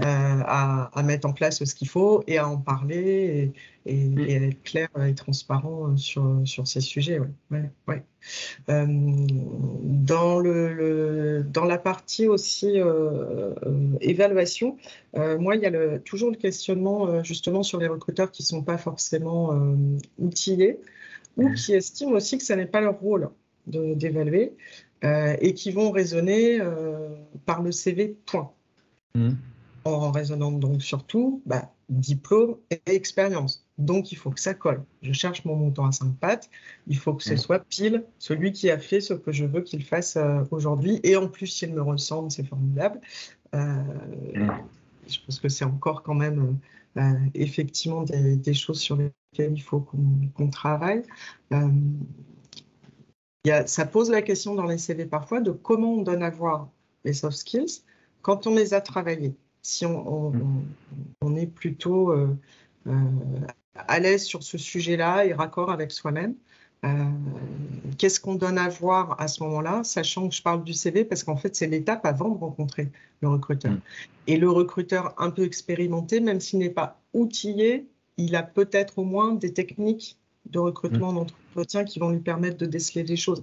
[SPEAKER 2] à mettre en place ce qu'il faut et à en parler et à être clair et transparent sur ces sujets. Ouais. Dans la partie aussi évaluation, moi, il y a toujours le questionnement justement sur les recruteurs qui ne sont pas forcément outillés ou qui estiment aussi que ce n'est pas leur rôle d'évaluer et qui vont raisonner par le CV, point. En raisonnant donc surtout diplôme et expérience. Donc, il faut que ça colle. Je cherche mon mouton à 5 pattes. Il faut que ce soit pile celui qui a fait ce que je veux qu'il fasse aujourd'hui. Et en plus, s'il me ressemble, c'est formidable. Je pense que c'est encore quand même effectivement des choses sur lesquelles il faut qu'on travaille. Ça pose la question dans les CV parfois de comment on donne à voir les soft skills quand on les a travaillés. Si on est plutôt à l'aise sur ce sujet-là et raccord avec soi-même, qu'est-ce qu'on donne à voir à ce moment-là, sachant que je parle du CV parce qu'en fait, c'est l'étape avant de rencontrer le recruteur. Et le recruteur un peu expérimenté, même s'il n'est pas outillé, il a peut-être au moins des techniques de recrutement d'entretien qui vont lui permettre de déceler des choses.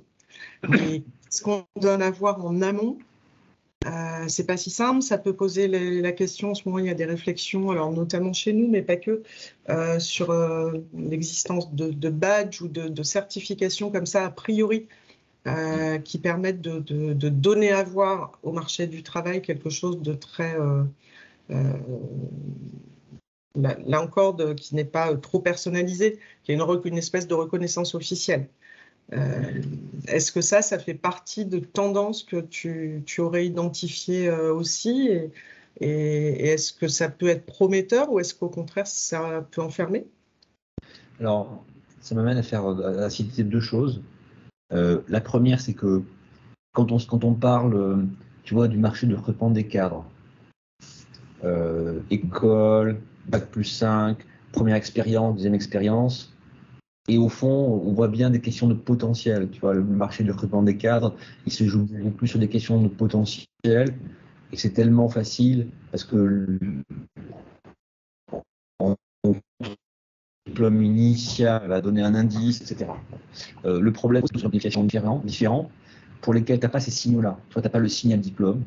[SPEAKER 2] Mais ce qu'on donne à voir en amont, c'est pas si simple. Ça peut poser la question. En ce moment, il y a des réflexions, alors notamment chez nous, mais pas que, sur l'existence de badges ou de certifications comme ça, a priori, qui permettent de donner à voir au marché du travail quelque chose de très... là encore, qui n'est pas trop personnalisé, qui est une espèce de reconnaissance officielle. Est-ce que ça fait partie de tendances que tu aurais identifiées aussi et est-ce que ça peut être prometteur ou est-ce qu'au contraire ça peut enfermer?
[SPEAKER 3] Alors, ça m'amène à citer deux choses. La première, c'est que quand on parle, tu vois, du marché de recrutement des cadres, école, bac+5, première expérience, deuxième expérience, et au fond, on voit bien des questions de potentiel. Tu vois, le marché de recrutement des cadres, il se joue beaucoup plus sur des questions de potentiel, et c'est tellement facile parce que le diplôme initial va donner un indice, etc. Le problème, c'est que ce sont des questions différents pour lesquelles tu n'as pas ces signaux-là. Soit tu n'as pas le signal diplôme,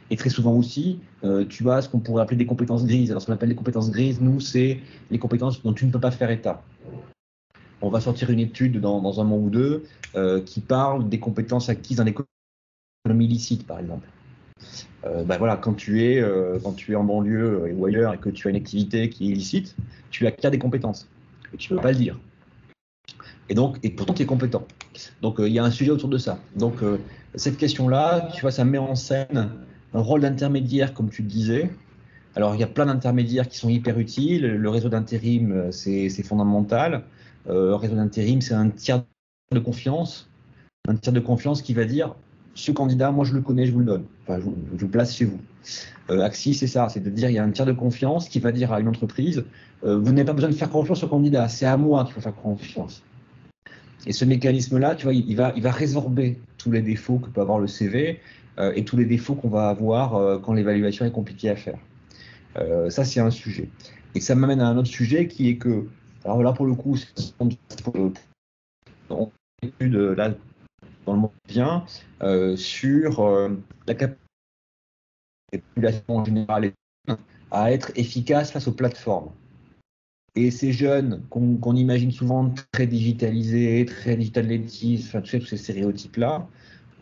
[SPEAKER 3] et très souvent aussi, tu as ce qu'on pourrait appeler des compétences grises. Alors, ce qu'on appelle les compétences grises, nous, c'est les compétences dont tu ne peux pas faire état. On va sortir une étude dans un mois ou deux qui parle des compétences acquises dans l'économie illicite, par exemple. Voilà, quand tu es en banlieue ou ailleurs et que tu as une activité qui est illicite, tu acquiers des compétences. mais tu ne peux pas le dire. Et pourtant, tu es compétent. Donc, il y a un sujet autour de ça. Donc, cette question-là, tu vois, ça met en scène un rôle d'intermédiaire, comme tu le disais. Alors, il y a plein d'intermédiaires qui sont hyper utiles. Le réseau d'intérim, c'est fondamental. Le réseau d'intérim, c'est un tiers de confiance. Un tiers de confiance qui va dire, ce candidat, moi, je le connais, je vous le donne. Enfin, je le place chez vous. Axis, c'est ça, c'est de dire, il y a un tiers de confiance qui va dire à une entreprise, vous n'avez pas besoin de faire confiance au candidat, c'est à moi qu'il faut faire confiance. Et ce mécanisme-là, tu vois, il va résorber tous les défauts que peut avoir le CV et tous les défauts qu'on va avoir quand l'évaluation est compliquée à faire. Ça, c'est un sujet. Et ça m'amène à un autre sujet qui est que, alors là, pour le coup, c'est on étude là dans le monde bien sur la capacité des populations en général à être efficace face aux plateformes. Et ces jeunes qu'on imagine souvent très digitalisés, très digital natives, enfin, tu sais, tous ces stéréotypes-là,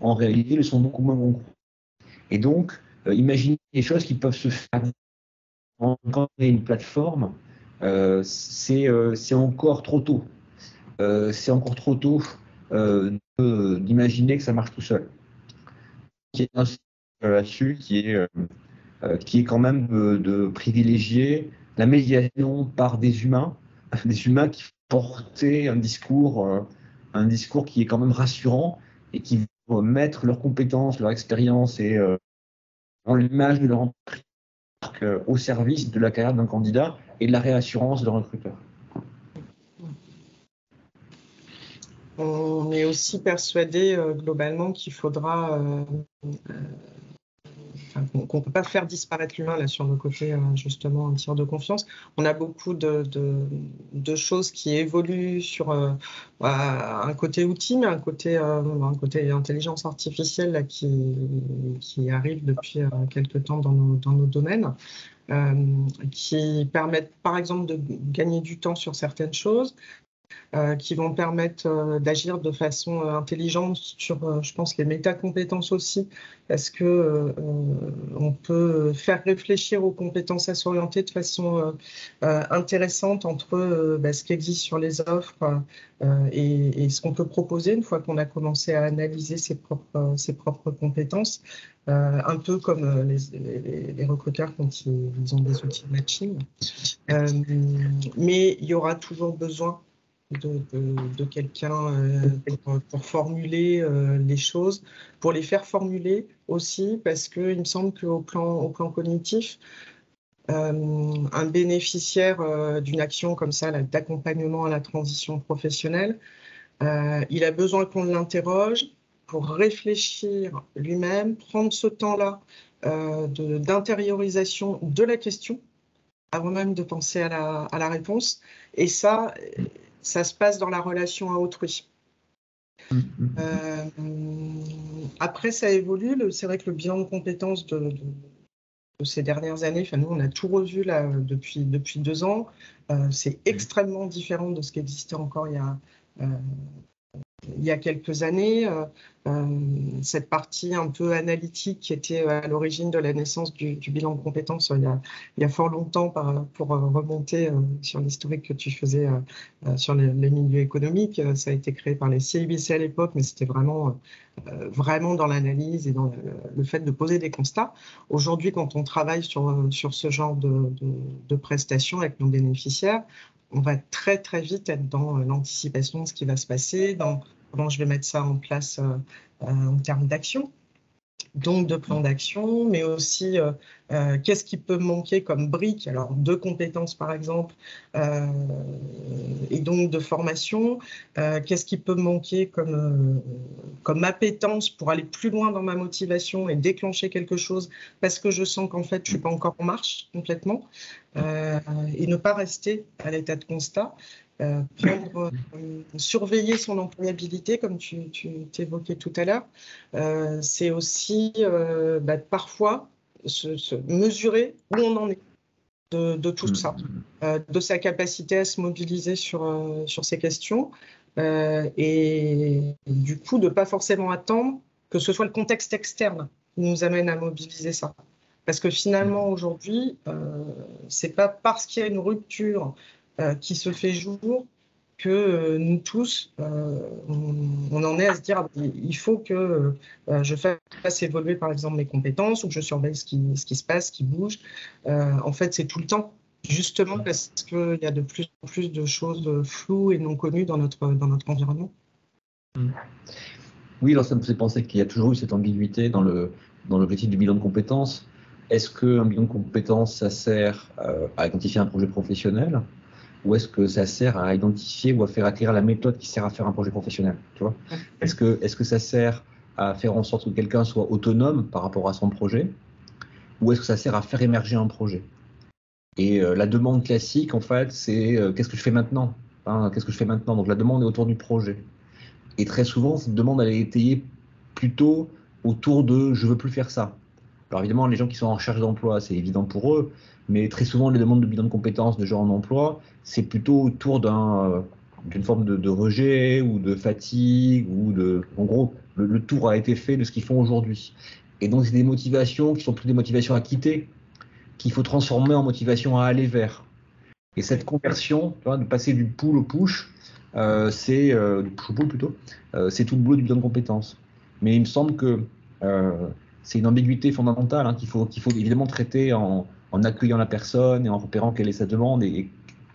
[SPEAKER 3] en réalité, ils sont beaucoup moins bons. Et donc, imaginez les choses qui peuvent se faire quand on est une plateforme, c'est encore trop tôt. C'est encore trop tôt d'imaginer que ça marche tout seul. Il y a un sujet là-dessus qui est quand même de privilégier la médiation par des humains qui portaient un discours qui est quand même rassurant et qui vont mettre leurs compétences, leur expérience et dans l'image de leur entreprise au service de la carrière d'un candidat et de la réassurance de leur recruteur.
[SPEAKER 2] On est aussi persuadé globalement qu'il faudra qu'on ne peut pas faire disparaître l'humain là sur le côté justement un tiers de confiance. On a beaucoup de choses qui évoluent sur un côté outil, mais un côté intelligence artificielle là, qui arrive depuis quelques temps dans nos domaines, qui permettent par exemple de gagner du temps sur certaines choses, qui vont permettre d'agir de façon intelligente sur, je pense, les métacompétences aussi, parce que on peut faire réfléchir aux compétences à s'orienter de façon intéressante entre ce qui existe sur les offres et ce qu'on peut proposer une fois qu'on a commencé à analyser ses propres compétences. Un peu comme les recruteurs quand ils ont des outils de matching. Mais il y aura toujours besoin de quelqu'un pour formuler les choses, pour les faire formuler aussi, parce qu'il me semble qu'au plan cognitif, un bénéficiaire d'une action comme ça, d'accompagnement à la transition professionnelle, il a besoin qu'on l'interroge pour réfléchir lui-même, prendre ce temps-là d'intériorisation de la question avant même de penser à la réponse. Et ça se passe dans la relation à autrui. Après, ça évolue. C'est vrai que le bilan de compétences de ces dernières années, nous, on a tout revu là, depuis 2 ans. C'est extrêmement différent de ce qui existait encore il y a quelques années. Cette partie un peu analytique qui était à l'origine de la naissance du bilan de compétences il y a fort longtemps pour remonter sur l'historique que tu faisais sur les milieux économiques. Ça a été créé par les CIBC à l'époque, mais c'était vraiment dans l'analyse et dans le fait de poser des constats. Aujourd'hui, quand on travaille sur ce genre de prestations avec nos bénéficiaires, on va très très vite être dans l'anticipation de ce qui va se passer, dans comment je vais mettre ça en place en termes d'action, donc de plan d'action, mais aussi qu'est-ce qui peut manquer comme brique, alors de compétences par exemple, et donc de formation, qu'est-ce qui peut manquer comme appétence pour aller plus loin dans ma motivation et déclencher quelque chose parce que je sens qu'en fait je ne suis pas encore en marche complètement, et ne pas rester à l'état de constat. Surveiller son employabilité, comme tu t'évoquais tout à l'heure, c'est aussi parfois se mesurer où on en est de tout ça, de sa capacité à se mobiliser sur ces questions, et du coup de ne pas forcément attendre que ce soit le contexte externe qui nous amène à mobiliser ça. Parce que finalement, aujourd'hui, c'est pas parce qu'il y a une rupture qui se fait jour que nous tous, on en est à se dire il faut que je fasse évoluer par exemple mes compétences ou que je surveille ce qui se passe, ce qui bouge. En fait, c'est tout le temps, justement parce qu'il y a de plus en plus de choses floues et non connues dans notre environnement.
[SPEAKER 3] Oui, alors ça me fait penser qu'il y a toujours eu cette ambiguïté dans l'objectif du bilan de compétences. Est-ce qu'un bilan de compétences, ça sert à identifier un projet professionnel ou est-ce que ça sert à identifier ou à faire acquérir la méthode qui sert à faire un projet professionnel, tu vois ? Est-ce que ça sert à faire en sorte que quelqu'un soit autonome par rapport à son projet ou est-ce que ça sert à faire émerger un projet ? Et la demande classique, en fait, c'est qu'est-ce que je fais maintenant ? Qu'est-ce que je fais maintenant ? Donc la demande est autour du projet. Et très souvent, cette demande, elle est étayée plutôt autour de « je veux plus faire ça ». Alors évidemment, les gens qui sont en recherche d'emploi, c'est évident pour eux, mais très souvent, les demandes de bilan de compétences de gens en emploi, c'est plutôt autour d'une forme de rejet ou de fatigue ou en gros, le tour a été fait de ce qu'ils font aujourd'hui. Et donc, c'est des motivations qui sont plus des motivations à quitter, qu'il faut transformer en motivation à aller vers. Et cette conversion, tu vois, de passer du pull au push, c'est du push au pull plutôt, c'est tout le boulot du bilan de compétences. Mais il me semble que c'est une ambiguïté fondamentale qu'il faut évidemment traiter en accueillant la personne et en repérant quelle est sa demande et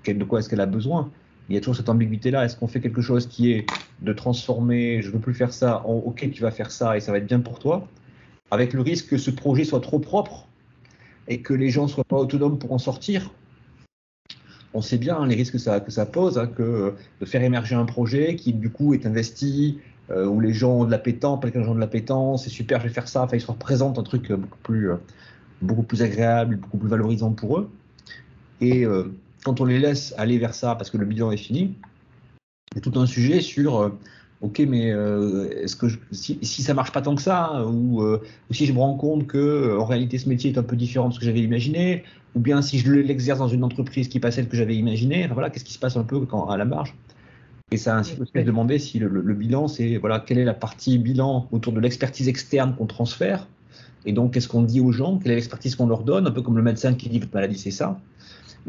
[SPEAKER 3] de quoi est-ce qu'elle a besoin. Il y a toujours cette ambiguïté-là. Est-ce qu'on fait quelque chose qui est de transformer, je ne veux plus faire ça, en OK, tu vas faire ça et ça va être bien pour toi, avec le risque que ce projet soit trop propre et que les gens ne soient pas autonomes pour en sortir. On sait bien les risques que ça pose, que de faire émerger un projet qui du coup est investi, où les gens ont de l'appétence, pas les gens ont de l'appétence, c'est super, je vais faire ça, enfin ils se représentent un truc beaucoup plus agréable, beaucoup plus valorisant pour eux. Et quand on les laisse aller vers ça, parce que le bilan est fini, il y a tout un sujet sur ok, mais est-ce que si ça marche pas tant que ça, ou si je me rends compte que en réalité ce métier est un peu différent de ce que j'avais imaginé, ou bien si je l'exerce dans une entreprise qui n'est pas celle que j'avais imaginée, enfin, voilà, qu'est-ce qui se passe un peu à la marge. Et ça incite aussi à se demander si le bilan, c'est voilà, quelle est la partie bilan autour de l'expertise externe qu'on transfère, et donc qu'est-ce qu'on dit aux gens, quelle est l'expertise qu'on leur donne, un peu comme le médecin qui dit votre maladie c'est ça,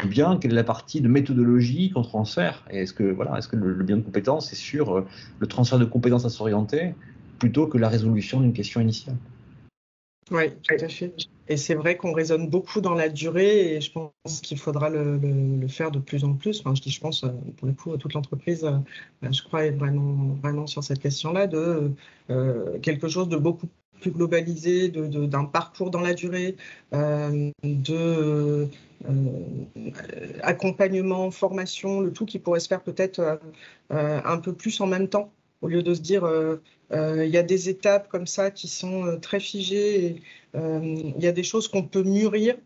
[SPEAKER 3] ou bien quelle est la partie de méthodologie qu'on transfère, et est-ce que le bilan de compétences c'est sur le transfert de compétences à s'orienter plutôt que la résolution d'une question initiale.
[SPEAKER 2] Oui, tout à fait. Et c'est vrai qu'on raisonne beaucoup dans la durée et je pense qu'il faudra le faire de plus en plus. Enfin, je pense, pour le coup, toute l'entreprise, je crois, est vraiment sur cette question-là de quelque chose de beaucoup plus globalisé, d'un parcours dans la durée, accompagnement, formation, le tout qui pourrait se faire peut-être un peu plus en même temps, au lieu de se dire il y a des étapes comme ça qui sont très figées. Et, il y a des choses qu'on peut mûrir,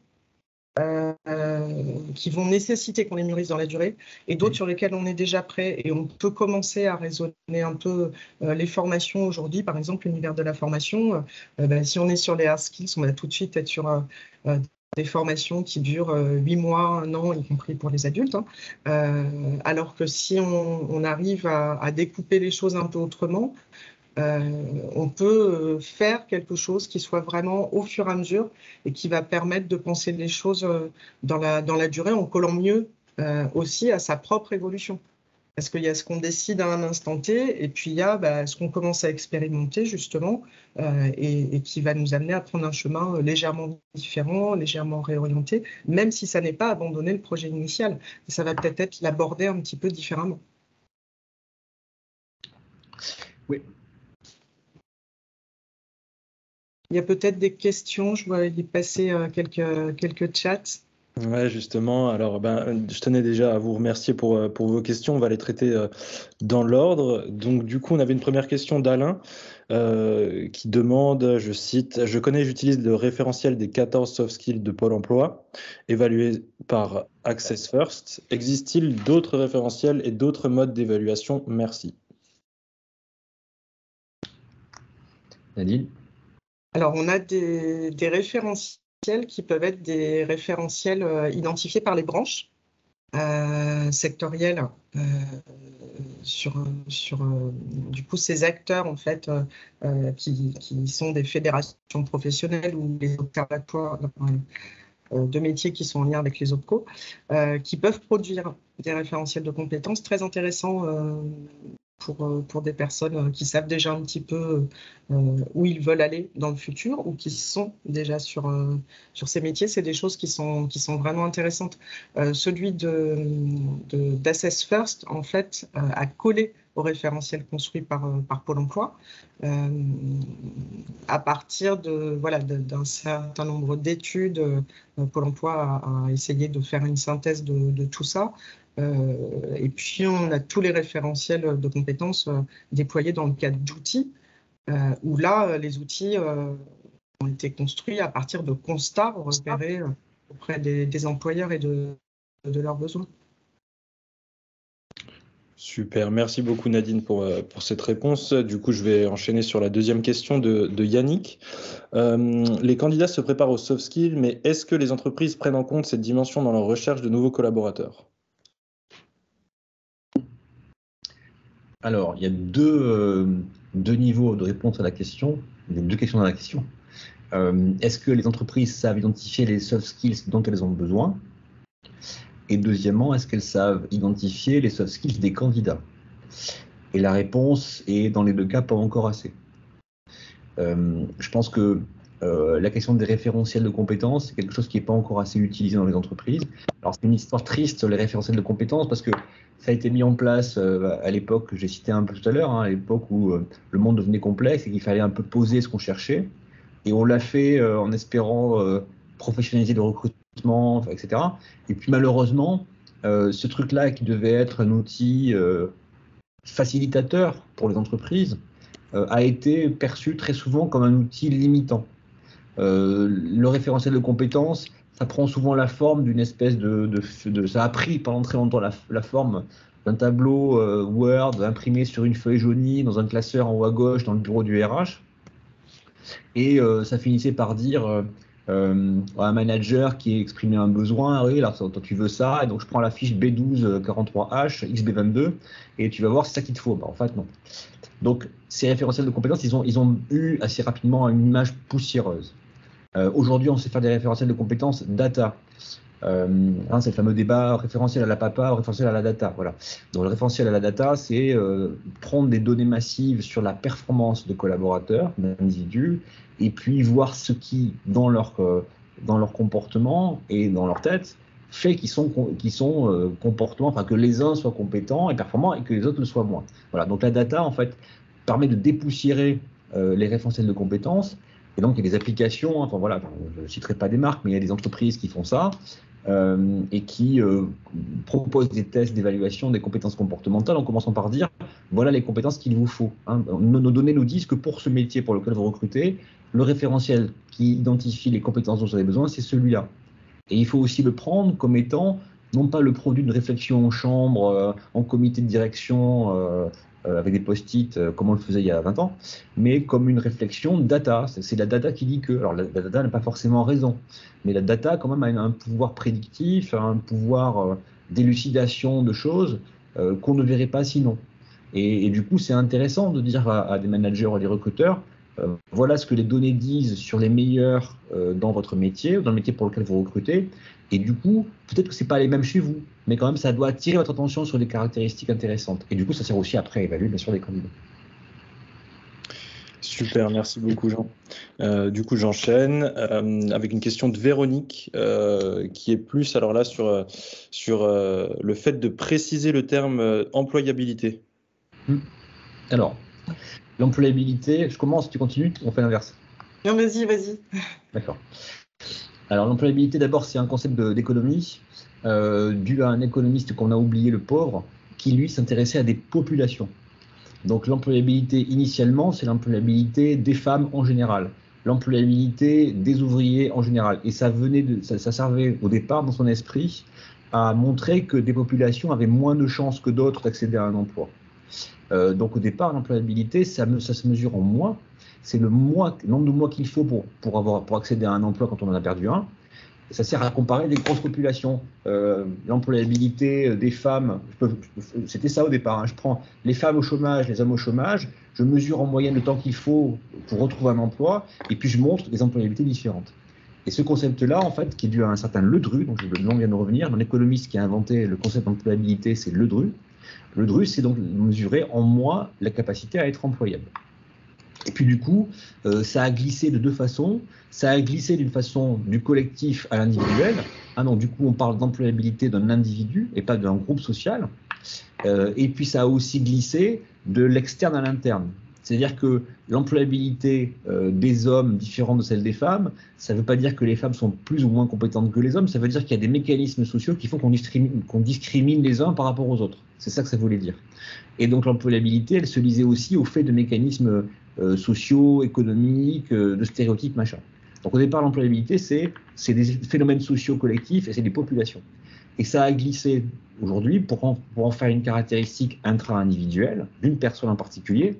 [SPEAKER 2] qui vont nécessiter qu'on les mûrisse dans la durée, et d'autres sur lesquelles on est déjà prêt. Et on peut commencer à raisonner un peu les formations aujourd'hui. Par exemple, l'univers de la formation, si on est sur les hard skills, on va tout de suite être sur des formations qui durent 8 mois, 1 an, y compris pour les adultes. Alors que si on arrive à découper les choses un peu autrement, on peut faire quelque chose qui soit vraiment au fur et à mesure et qui va permettre de penser les choses dans la durée en collant mieux aussi à sa propre évolution. Parce qu'il y a ce qu'on décide à un instant T et puis il y a ce qu'on commence à expérimenter justement et qui va nous amener à prendre un chemin légèrement différent, légèrement réorienté, même si ça n'est pas abandonner le projet initial. Ça va peut-être l'aborder un petit peu différemment.
[SPEAKER 3] Oui.
[SPEAKER 2] Il y a peut-être des questions, je vois y passer quelques chats.
[SPEAKER 1] Ouais, justement. Alors, je tenais déjà à vous remercier pour vos questions. On va les traiter dans l'ordre. Donc, du coup, on avait une première question d'Alain qui demande, je cite, « Je connais et j'utilise le référentiel des 14 soft skills de Pôle emploi, évalué par Access First. Existe-t-il d'autres référentiels et d'autres modes d'évaluation? Merci. »
[SPEAKER 3] Nadine?
[SPEAKER 2] Alors, on a des référentiels qui peuvent être des référentiels identifiés par les branches sectorielles sur du coup ces acteurs en fait qui sont des fédérations professionnelles ou les observatoires de métiers qui sont en lien avec les OPCO, qui peuvent produire des référentiels de compétences très intéressants pour des personnes qui savent déjà un petit peu où ils veulent aller dans le futur ou qui sont déjà sur ces métiers. C'est des choses qui sont vraiment intéressantes. Celui d'Assess First, en fait, a collé au référentiel construit par Pôle emploi à partir d'un certain nombre d'études. Pôle emploi a essayé de faire une synthèse de tout ça. Et puis, on a tous les référentiels de compétences déployés dans le cadre d'outils, où là, les outils ont été construits à partir de constats repérés auprès des employeurs et de leurs besoins.
[SPEAKER 1] Super, merci beaucoup Nadine pour cette réponse. Du coup, je vais enchaîner sur la deuxième question de Yannick. Les candidats se préparent aux soft skills, mais est-ce que les entreprises prennent en compte cette dimension dans leur recherche de nouveaux collaborateurs ?
[SPEAKER 3] Alors, il y a deux niveaux de réponse à la question, il y a deux questions dans la question. Est-ce que les entreprises savent identifier les soft skills dont elles ont besoin ? Et deuxièmement, est-ce qu'elles savent identifier les soft skills des candidats ? Et la réponse est, dans les deux cas, pas encore assez. Je pense que la question des référentiels de compétences, c'est quelque chose qui n'est pas encore assez utilisé dans les entreprises. Alors, c'est une histoire triste, les référentiels de compétences, parce que ça a été mis en place à l'époque que j'ai cité un peu tout à l'heure, à l'époque où le monde devenait complexe et qu'il fallait un peu poser ce qu'on cherchait. Et on l'a fait en espérant professionnaliser le recrutement, etc. Et puis malheureusement, ce truc-là qui devait être un outil facilitateur pour les entreprises a été perçu très souvent comme un outil limitant. Le référentiel de compétences, ça prend souvent la forme d'une espèce ça a pris pendant très longtemps la forme d'un tableau Word imprimé sur une feuille jaunie dans un classeur en haut à gauche dans le bureau du RH. Et ça finissait par dire un manager qui exprimait un besoin, oui, alors toi tu veux ça, et donc je prends la fiche B1243H, XB22, et tu vas voir c'est ça qu'il te faut. En fait, non. Donc ces référentiels de compétences, ils ont eu assez rapidement une image poussiéreuse. Aujourd'hui, on sait faire des référentiels de compétences data. C'est le fameux débat référentiel à la papa, référentiel à la data. Voilà. Donc le référentiel à la data, c'est prendre des données massives sur la performance de collaborateurs, d'individus, et puis voir ce qui, dans leur comportement et dans leur tête, fait qu'ils sont comportements, enfin que les uns soient compétents et performants et que les autres le soient moins. Voilà. Donc la data, en fait, permet de dépoussiérer les référentiels de compétences. Et donc, il y a des applications, enfin voilà, je ne citerai pas des marques, mais il y a des entreprises qui font ça et qui proposent des tests d'évaluation des compétences comportementales en commençant par dire, voilà les compétences qu'il vous faut. Nos données nous disent que pour ce métier pour lequel vous recrutez, le référentiel qui identifie les compétences dont vous avez besoin, c'est celui-là. Et il faut aussi le prendre comme étant, non pas le produit d'une réflexion en chambre, en comité de direction, avec des post-it, comme on le faisait il y a 20 ans, mais comme une réflexion data. C'est la data qui dit que. Alors la data n'a pas forcément raison, mais la data quand même a un pouvoir prédictif, un pouvoir d'élucidation de choses qu'on ne verrait pas sinon. Et du coup, c'est intéressant de dire à des managers ou à des recruteurs, voilà ce que les données disent sur les meilleurs dans votre métier, dans le métier pour lequel vous recrutez. Et du coup, peut-être que ce n'est pas les mêmes chez vous, mais quand même, ça doit attirer votre attention sur des caractéristiques intéressantes. Et du coup, ça sert aussi après à évaluer, bien sûr, les candidats.
[SPEAKER 1] Super, merci beaucoup, Jean. Du coup, j'enchaîne avec une question de Véronique, qui est plus, alors là, sur le fait de préciser le terme employabilité.
[SPEAKER 3] Alors, l'employabilité, je commence, tu continues, on fait l'inverse.
[SPEAKER 2] Non, vas-y.
[SPEAKER 3] D'accord. Alors, l'employabilité, d'abord, c'est un concept d'économie dû à un économiste qu'on a oublié, le pauvre, qui, lui, s'intéressait à des populations. Donc, l'employabilité, initialement, c'est l'employabilité des femmes en général, l'employabilité des ouvriers en général. Et ça servait au départ, dans son esprit, à montrer que des populations avaient moins de chances que d'autres d'accéder à un emploi. Donc, au départ, l'employabilité, ça se mesure en mois. C'est le nombre de mois qu'il faut pour accéder à un emploi quand on en a perdu un. Et ça sert à comparer les grosses populations. L'employabilité des femmes, c'était ça au départ. Je prends les femmes au chômage, les hommes au chômage, je mesure en moyenne le temps qu'il faut pour retrouver un emploi, et puis je montre des employabilités différentes. Et ce concept-là, en fait, qui est dû à un certain Ledru, donc le nom vient de revenir, un économiste qui a inventé le concept d'employabilité, c'est Ledru. Ledru, c'est donc mesurer en moi la capacité à être employable. Et puis du coup, ça a glissé de deux façons. Ça a glissé d'une façon du collectif à l'individuel. Donc du coup, on parle d'employabilité d'un individu et pas d'un groupe social. Et puis ça a aussi glissé de l'externe à l'interne. C'est-à-dire que l'employabilité des hommes différente de celle des femmes, ça ne veut pas dire que les femmes sont plus ou moins compétentes que les hommes, ça veut dire qu'il y a des mécanismes sociaux qui font qu'on discrimine les uns par rapport aux autres. C'est ça que ça voulait dire. Et donc l'employabilité, elle se lisait aussi au fait de mécanismes sociaux, économiques, de stéréotypes, machin. Donc au départ, l'employabilité, c'est des phénomènes sociaux collectifs et c'est des populations. Et ça a glissé aujourd'hui pour en faire une caractéristique intra-individuelle d'une personne en particulier,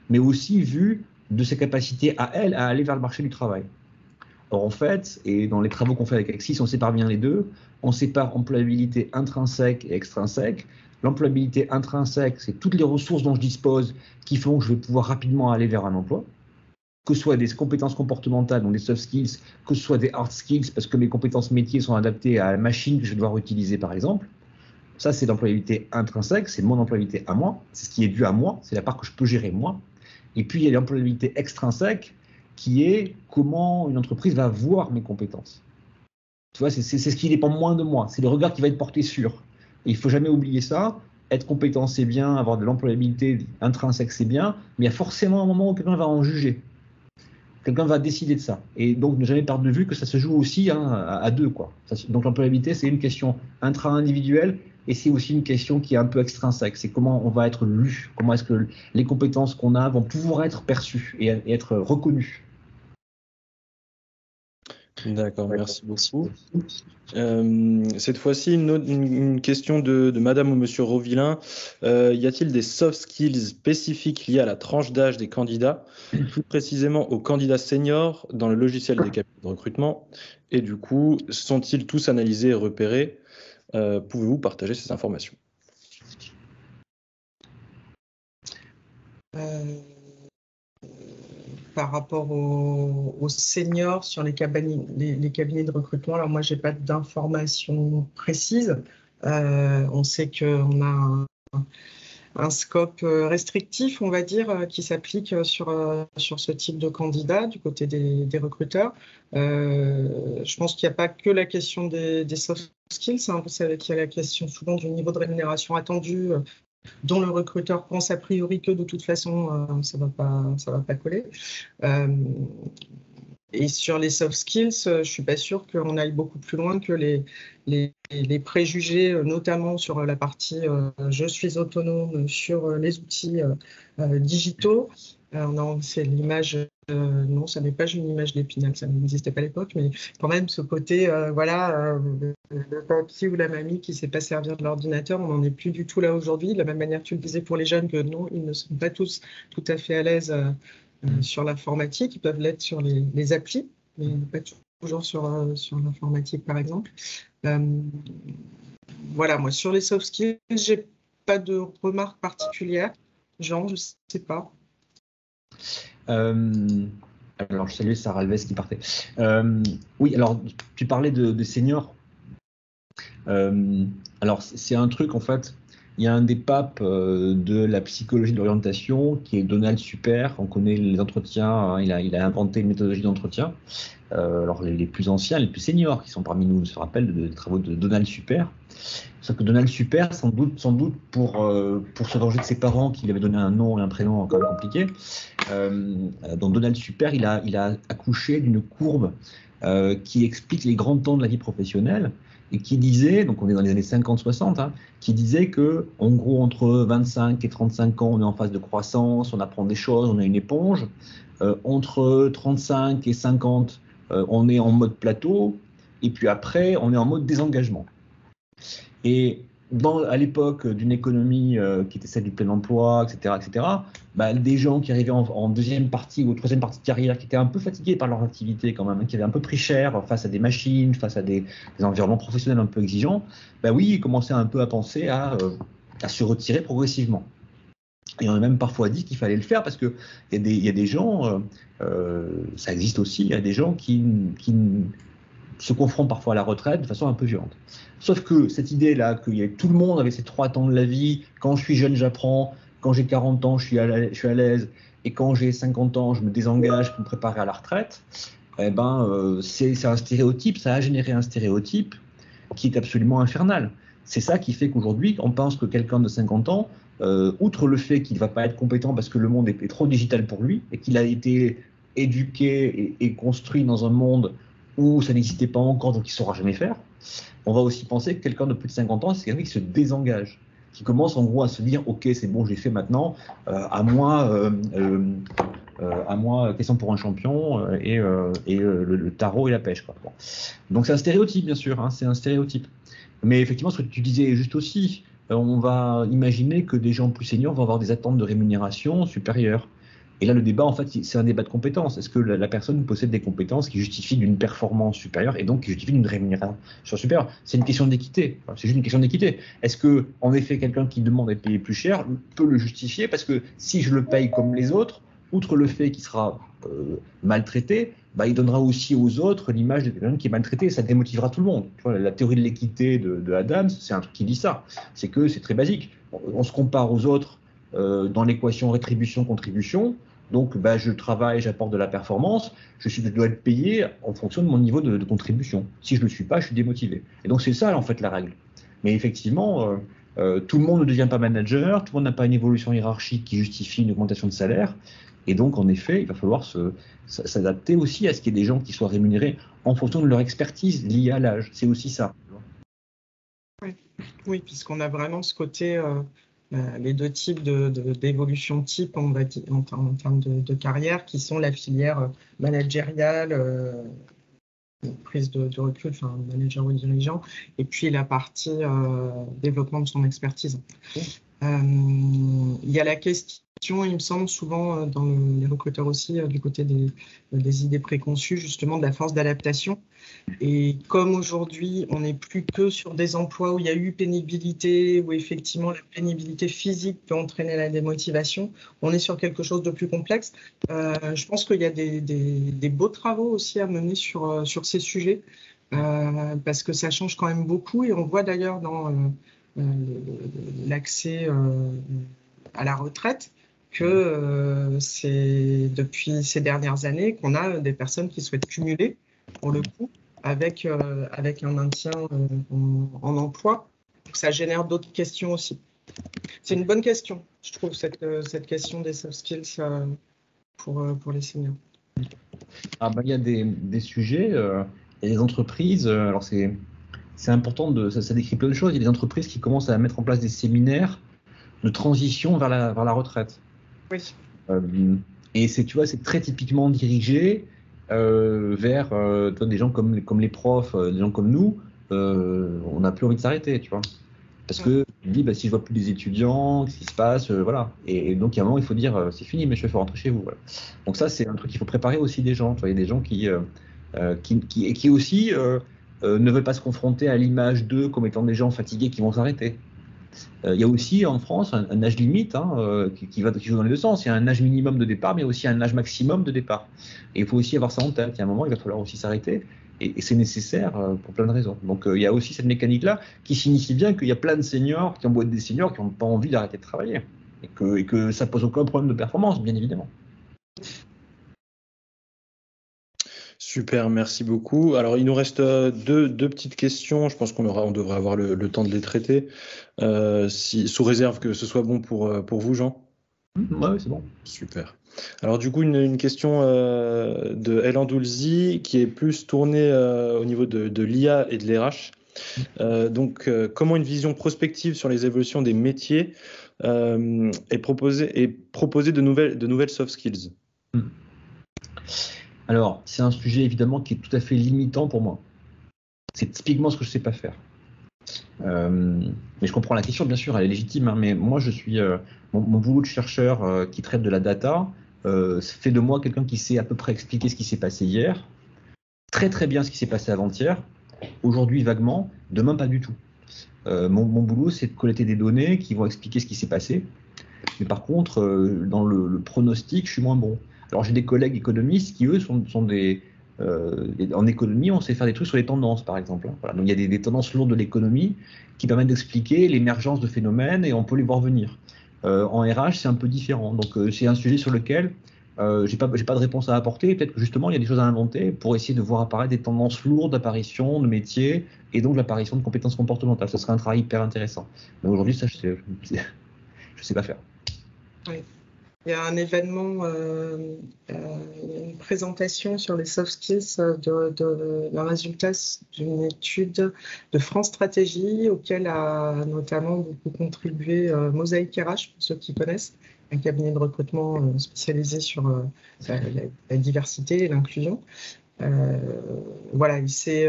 [SPEAKER 3] mais aussi vu de ses capacités à elle à aller vers le marché du travail. Or en fait, et dans les travaux qu'on fait avec Axis, on sépare bien les deux. On sépare employabilité intrinsèque et extrinsèque. L'employabilité intrinsèque, c'est toutes les ressources dont je dispose qui font que je vais pouvoir rapidement aller vers un emploi, que ce soit des compétences comportementales, donc des soft skills, que ce soit des hard skills, parce que mes compétences métiers sont adaptées à la machine que je vais devoir utiliser, par exemple. Ça, c'est l'employabilité intrinsèque, c'est mon employabilité à moi, c'est ce qui est dû à moi, c'est la part que je peux gérer moi. Et puis, il y a l'employabilité extrinsèque, qui est comment une entreprise va voir mes compétences. Tu vois, c'est ce qui dépend moins de moi, c'est le regard qui va être porté sur. Et il ne faut jamais oublier ça. Être compétent, c'est bien, avoir de l'employabilité intrinsèque, c'est bien, mais il y a forcément un moment où quelqu'un va en juger. Quelqu'un va décider de ça. Et donc, ne jamais perdre de vue que ça se joue aussi à deux, quoi. Donc, l'employabilité, c'est une question intra-individuelle et c'est aussi une question qui est un peu extrinsèque. C'est comment on va être lu, comment est-ce que les compétences qu'on a vont pouvoir être perçues et être reconnues.
[SPEAKER 1] D'accord, merci beaucoup. Cette fois-ci, une question de Madame ou Monsieur Rovillain. Y a-t-il des soft skills spécifiques liés à la tranche d'âge des candidats, plus précisément aux candidats seniors dans le logiciel des cabinets de recrutement? Et du coup, sont-ils tous analysés et repérés? Pouvez-vous partager ces informations?
[SPEAKER 2] Par rapport aux seniors sur les cabinets de recrutement, alors moi, je n'ai pas d'informations précises. On sait qu'on a un scope restrictif, on va dire, qui s'applique sur ce type de candidat du côté des recruteurs. Je pense qu'il n'y a pas que la question des soft skills, hein. Vous savez qu'il y a la question souvent du niveau de rémunération attendu, dont le recruteur pense a priori que de toute façon, ça va pas coller. Et sur les soft skills, je ne suis pas sûre qu'on aille beaucoup plus loin que les préjugés, notamment sur la partie je suis autonome, sur les outils digitaux. C'est l'image, non, ça n'est pas une image d'Épinal, ça n'existait pas à l'époque, mais quand même ce côté, le papy ou la mamie qui ne sait pas servir de l'ordinateur, on n'en est plus du tout là aujourd'hui. De la même manière que tu le disais pour les jeunes, que non, ils ne sont pas tous tout à fait à l'aise sur l'informatique, ils peuvent l'être sur les applis, mais pas toujours sur l'informatique, par exemple. Voilà, moi, sur les soft skills, je n'ai pas de remarques particulières. Jean, je ne sais pas.
[SPEAKER 3] Alors, je salue Sarah Alves qui partait. Oui, alors, tu parlais de seniors. Alors, c'est un truc, en fait, il y a un des papes de la psychologie de l'orientation qui est Donald Super. On connaît les entretiens, hein, il a inventé une méthodologie d'entretien. Alors, les plus anciens, les plus seniors qui sont parmi nous se rappellent des travaux de Donald Super. Sauf que Donald Super, sans doute pour se venger de ses parents qui lui avaient donné un nom et un prénom encore compliqué, donc Donald Super, il a accouché d'une courbe qui explique les grands temps de la vie professionnelle et qui disait, donc on est dans les années 50-60, hein, qui disait que en gros entre 25 et 35 ans, on est en phase de croissance, on apprend des choses, on a une éponge. Entre 35 et 50, on est en mode plateau, et puis après, on est en mode désengagement. Et à l'époque d'une économie qui était celle du plein emploi, etc., des gens qui arrivaient en deuxième partie ou troisième partie de carrière, qui étaient un peu fatigués par leur activité quand même, qui avaient un peu pris cher face à des machines, face à des environnements professionnels un peu exigeants, ils commençaient un peu à penser à se retirer progressivement. Et on a même parfois dit qu'il fallait le faire parce qu'il y a des gens, ça existe aussi, il y a des gens qui se confrontent parfois à la retraite de façon un peu violente. Sauf que cette idée-là, tout le monde avait ces 3 temps de la vie, quand je suis jeune, j'apprends, quand j'ai 40 ans, je suis à l'aise, et quand j'ai 50 ans, je me désengage pour me préparer à la retraite, c'est un stéréotype, ça a généré un stéréotype qui est absolument infernal. C'est ça qui fait qu'aujourd'hui, on pense que quelqu'un de 50 ans, outre le fait qu'il ne va pas être compétent parce que le monde est trop digital pour lui, et qu'il a été éduqué et construit dans un monde où ça n'existait pas encore, donc il ne saura jamais faire, on va aussi penser que quelqu'un de plus de 50 ans, c'est quelqu'un qui se désengage, qui commence en gros à se dire « Ok, c'est bon, je l'ai fait maintenant, à moi, question pour un champion, le tarot et la pêche. » quoi. Bon. Donc c'est un stéréotype, bien sûr, hein, c'est un stéréotype. Mais effectivement, ce que tu disais juste aussi, on va imaginer que des gens plus seniors vont avoir des attentes de rémunération supérieures. Et là, le débat, en fait, c'est un débat de compétences. Est-ce que la personne possède des compétences qui justifient d'une performance supérieure et donc qui justifient d'une rémunération supérieure? C'est une question d'équité. Enfin, c'est juste une question d'équité. Est-ce que, en effet, quelqu'un qui demande à être payé plus cher peut le justifier? Parce que si je le paye comme les autres, outre le fait qu'il sera maltraité, il donnera aussi aux autres l'image de quelqu'un qui est maltraité. Ça démotivera tout le monde. Tu vois, la théorie de l'équité de Adams, c'est un truc qui dit ça. C'est que c'est très basique. On se compare aux autres dans l'équation rétribution-contribution. Donc, je travaille, j'apporte de la performance, je dois être payé en fonction de mon niveau de contribution. Si je ne le suis pas, je suis démotivé. Et donc, c'est ça, en fait, la règle. Mais effectivement, tout le monde ne devient pas manager, tout le monde n'a pas une évolution hiérarchique qui justifie une augmentation de salaire. Et donc, en effet, il va falloir s'adapter aussi à ce qu'il y ait des gens qui soient rémunérés en fonction de leur expertise liée à l'âge. C'est aussi ça.
[SPEAKER 2] Oui, puisqu'on a vraiment ce côté... les 2 types d'évolution type, on va dire, en termes de carrière, qui sont la filière managériale, prise de recul, enfin manager ou dirigeant, et puis la partie développement de son expertise. Il y a la question, il me semble, souvent dans les recruteurs aussi, du côté des idées préconçues, justement de la force d'adaptation. Et comme aujourd'hui, on n'est plus que sur des emplois où il y a eu pénibilité, où effectivement la pénibilité physique peut entraîner la démotivation, on est sur quelque chose de plus complexe. Je pense qu'il y a des beaux travaux aussi à mener sur ces sujets, parce que ça change quand même beaucoup. Et on voit d'ailleurs dans l'accès à la retraite que c'est depuis ces dernières années qu'on a des personnes qui souhaitent cumuler, pour le coup, avec un maintien en emploi. Donc, ça génère d'autres questions aussi. C'est une bonne question, je trouve, cette question des soft skills pour les seniors.
[SPEAKER 3] Il y a des sujets, il y a des entreprises, alors c'est important, ça décrit plein de choses. Il y a des entreprises qui commencent à mettre en place des séminaires de transition vers la retraite.
[SPEAKER 2] Oui.
[SPEAKER 3] Et c'est très typiquement dirigé vers des gens comme les profs, des gens comme nous. On n'a plus envie de s'arrêter, tu vois. Parce que tu dis, si je vois plus des étudiants, qu'est-ce qui se passe, voilà. Et donc, il y a un moment, il faut dire, c'est fini, monsieur, il faut rentrer chez vous. Voilà. Donc ça, c'est un truc qu'il faut préparer aussi des gens. Tu vois, il y a des gens qui aussi ne veulent pas se confronter à l'image d'eux comme étant des gens fatigués qui vont s'arrêter. Il y a aussi en France un âge limite qui joue dans les 2 sens. Il y a un âge minimum de départ, mais aussi un âge maximum de départ. Et il faut aussi avoir ça en tête. Il y a un moment, il va falloir aussi s'arrêter. Et c'est nécessaire pour plein de raisons. Donc il y a aussi cette mécanique-là qui signifie bien qu'il y a plein de seniors qui ont beau être des seniors qui n'ont pas envie d'arrêter de travailler. Et que ça pose aucun problème de performance, bien évidemment.
[SPEAKER 1] Super, merci beaucoup. Alors, il nous reste deux petites questions. Je pense on devrait avoir le temps de les traiter, sous réserve que ce soit bon pour vous, Jean.
[SPEAKER 3] Ouais, c'est bon.
[SPEAKER 1] Super. Alors, du coup, une question de El Andoulzi qui est plus tournée au niveau de l'IA et de l'RH. Donc, comment une vision prospective sur les évolutions des métiers est proposée de nouvelles soft skills?
[SPEAKER 3] Alors, c'est un sujet évidemment qui est tout à fait limitant pour moi. C'est typiquement ce que je ne sais pas faire. Mais je comprends la question, bien sûr, elle est légitime. Hein, mais moi, je suis mon boulot de chercheur qui traite de la data fait de moi quelqu'un qui sait à peu près expliquer ce qui s'est passé hier, très très bien ce qui s'est passé avant-hier, aujourd'hui vaguement, demain pas du tout. Mon boulot, c'est de collecter des données qui vont expliquer ce qui s'est passé. Mais par contre, dans le pronostic, je suis moins bon. Alors j'ai des collègues économistes qui, eux, sont des En économie, on sait faire des trucs sur les tendances, par exemple. Voilà. Donc il y a des tendances lourdes de l'économie qui permettent d'expliquer l'émergence de phénomènes et on peut les voir venir. En RH, c'est un peu différent. Donc c'est un sujet sur lequel j'ai pas de réponse à apporter. Peut-être que justement, il y a des choses à inventer pour essayer de voir apparaître des tendances lourdes d'apparition de métiers et donc l'apparition de compétences comportementales. Ce serait un travail hyper intéressant. Mais aujourd'hui, ça, je sais pas faire.
[SPEAKER 2] Oui. Il y a un événement, une présentation sur les soft skills d'un résultat d'une étude de France Stratégie auquel a notamment beaucoup contribué Mosaïque RH, pour ceux qui connaissent, un cabinet de recrutement spécialisé sur la diversité et l'inclusion. Voilà, c'est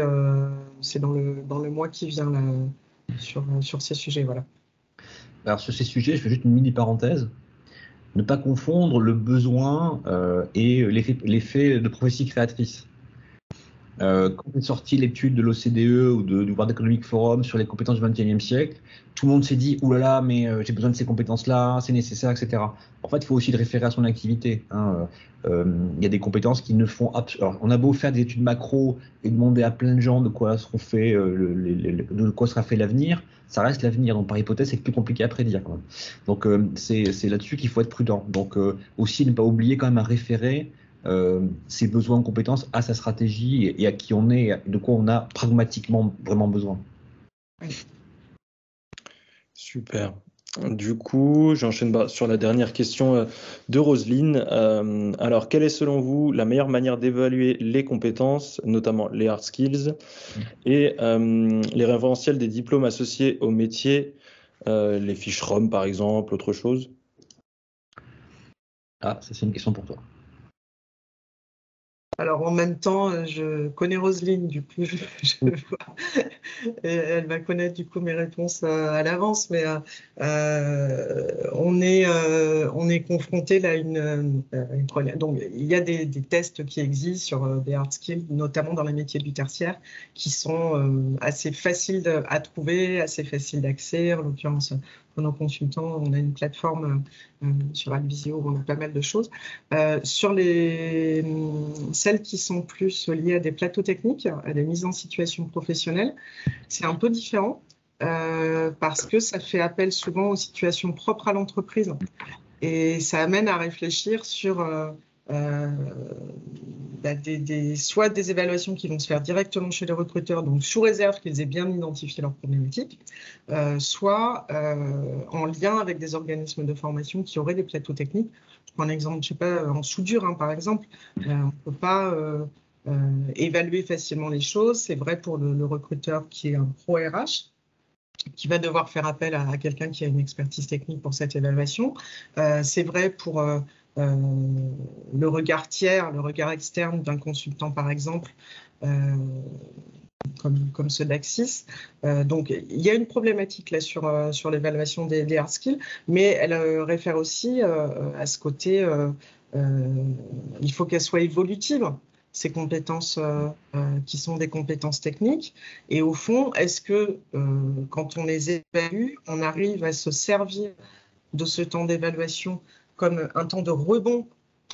[SPEAKER 2] dans le mois qui vient là, sur ces sujets. Voilà.
[SPEAKER 3] Alors sur ces sujets, je fais juste une mini parenthèse. Ne pas confondre le besoin et l'effet de prophétie créatrice. Quand est sortie l'étude de l'OCDE ou du World Economic Forum sur les compétences du XXIe siècle, tout le monde s'est dit « Ouh là là, mais j'ai besoin de ces compétences-là, c'est nécessaire, etc. » En fait, il faut aussi le référer à son activité. Il y a des compétences qui ne font absolument... On a beau faire des études macro et demander à plein de gens de quoi sera fait l'avenir, ça reste l'avenir. Donc, par hypothèse, c'est plus compliqué à prédire. Quand même. Donc, c'est là-dessus qu'il faut être prudent. Donc, aussi, ne pas oublier quand même à référer ses besoins en compétences à sa stratégie et à qui on est, et de quoi on a pragmatiquement vraiment besoin.
[SPEAKER 1] Super. Du coup, j'enchaîne sur la dernière question de Roselyne. Alors, quelle est selon vous la meilleure manière d'évaluer les compétences, notamment les hard skills, et les référentiels des diplômes associés au métier, les fiches ROM par exemple, autre chose?
[SPEAKER 3] Ah, ça c'est une question pour toi.
[SPEAKER 2] Alors en même temps, je connais Roselyne, du coup, je vois. Et elle va connaître du coup mes réponses à l'avance, mais on est confronté là à une problème. Donc il y a des tests qui existent sur des hard skills, notamment dans les métiers du tertiaire, qui sont assez faciles à trouver, assez faciles d'accès. En l'occurrence, pour nos consultants, on a une plateforme sur Advisio où on a pas mal de choses. Sur celles qui sont plus liées à des plateaux techniques, à des mises en situation professionnelle, c'est un peu différent parce que ça fait appel souvent aux situations propres à l'entreprise et ça amène à réfléchir sur soit des évaluations qui vont se faire directement chez les recruteurs, donc sous réserve qu'ils aient bien identifié leurs problématiques, soit en lien avec des organismes de formation qui auraient des plateaux techniques. Je prends un exemple, je sais pas, en soudure, hein, par exemple, on ne peut pas évaluer facilement les choses. C'est vrai pour le recruteur qui est un pro RH, qui va devoir faire appel à quelqu'un qui a une expertise technique pour cette évaluation. C'est vrai pour le regard tiers, le regard externe d'un consultant, par exemple, comme ceux d'Axis. Donc, il y a une problématique là sur l'évaluation des hard skills, mais elle réfère aussi à ce côté, il faut qu'elle soit évolutive, ces compétences qui sont des compétences techniques. Et au fond, est-ce que quand on les évalue, on arrive à se servir de ce temps d'évaluation comme un temps de rebond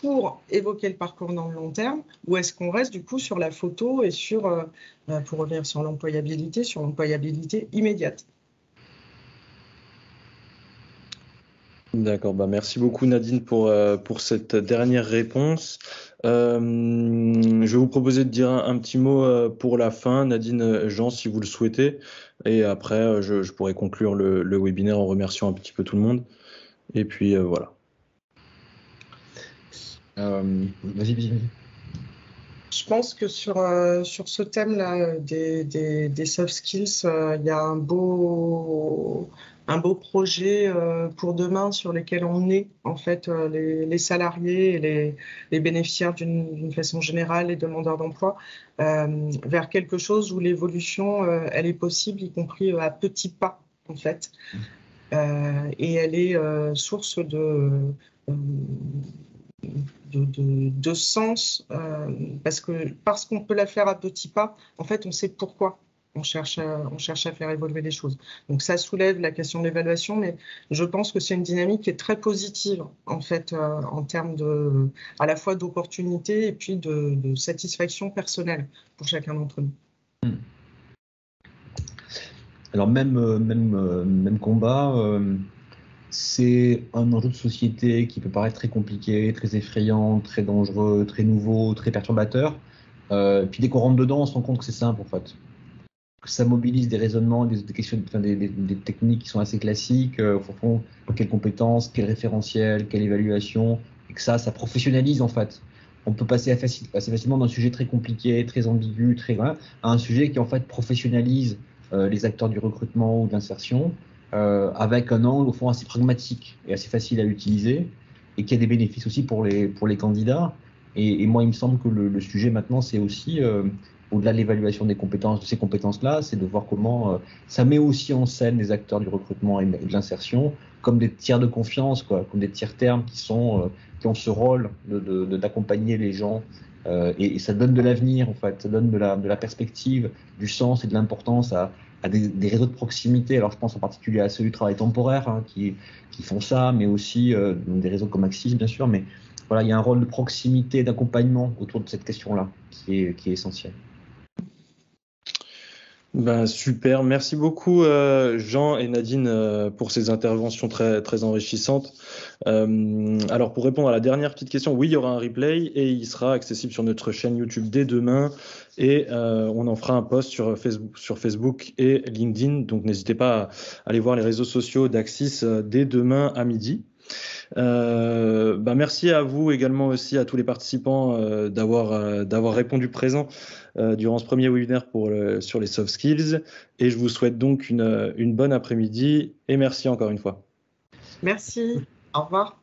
[SPEAKER 2] pour évoquer le parcours dans le long terme, ou est-ce qu'on reste du coup sur la photo et pour revenir sur l'employabilité immédiate?
[SPEAKER 1] D'accord, merci beaucoup Nadine pour cette dernière réponse. Je vais vous proposer de dire un petit mot pour la fin, Nadine, Jean, si vous le souhaitez, et après je pourrai conclure le webinaire en remerciant un petit peu tout le monde. Et puis voilà.
[SPEAKER 3] Vas-y.
[SPEAKER 2] Je pense que sur ce thème-là des soft skills, il y a un beau projet pour demain sur lesquels on est en fait les salariés et les bénéficiaires d'une façon générale, les demandeurs d'emploi, vers quelque chose où l'évolution elle est possible, y compris à petits pas en fait, et elle est source de sens parce qu'on peut la faire à petits pas. En fait, on sait pourquoi on cherche à faire évoluer les choses. Donc ça soulève la question de l'évaluation, mais je pense que c'est une dynamique qui est très positive en fait en termes à la fois d'opportunités et puis de satisfaction personnelle pour chacun d'entre nous.
[SPEAKER 3] Alors même combat, c'est un enjeu de société qui peut paraître très compliqué, très effrayant, très dangereux, très nouveau, très perturbateur. Puis dès qu'on rentre dedans, on se rend compte que c'est simple en fait. Que ça mobilise des raisonnements, des questions, des techniques qui sont assez classiques. Au fond, quelles compétences, quel référentiel, quelle évaluation, et que ça professionnalise en fait. On peut passer assez facilement d'un sujet très compliqué, très ambigu, à un sujet qui en fait professionnalise les acteurs du recrutement ou de l'insertion, avec un angle au fond assez pragmatique et assez facile à utiliser, et qui a des bénéfices aussi pour les candidats. Et moi, il me semble que le sujet maintenant, c'est aussi au-delà de l'évaluation des compétences, de ces compétences-là, c'est de voir comment ça met aussi en scène les acteurs du recrutement et de l'insertion comme des tiers de confiance, comme des tiers termes qui ont ce rôle d'accompagner les gens. Et ça donne de l'avenir, en fait, ça donne de la perspective, du sens et de l'importance à des réseaux de proximité. Alors, je pense en particulier à ceux du travail temporaire qui font ça, mais aussi des réseaux comme Axis, bien sûr. Mais voilà, il y a un rôle de proximité, d'accompagnement autour de cette question-là qui est essentiel.
[SPEAKER 1] Super, merci beaucoup Jean et Nadine pour ces interventions très, très enrichissantes. Alors pour répondre à la dernière petite question, oui, il y aura un replay et il sera accessible sur notre chaîne YouTube dès demain et on en fera un post sur Facebook et LinkedIn, donc n'hésitez pas à aller voir les réseaux sociaux d'Axis dès demain à midi. Merci à vous également aussi, à tous les participants d'avoir répondu présent durant ce premier webinaire sur les soft skills, et je vous souhaite donc une bonne après-midi et merci encore une fois.
[SPEAKER 2] Merci, au revoir.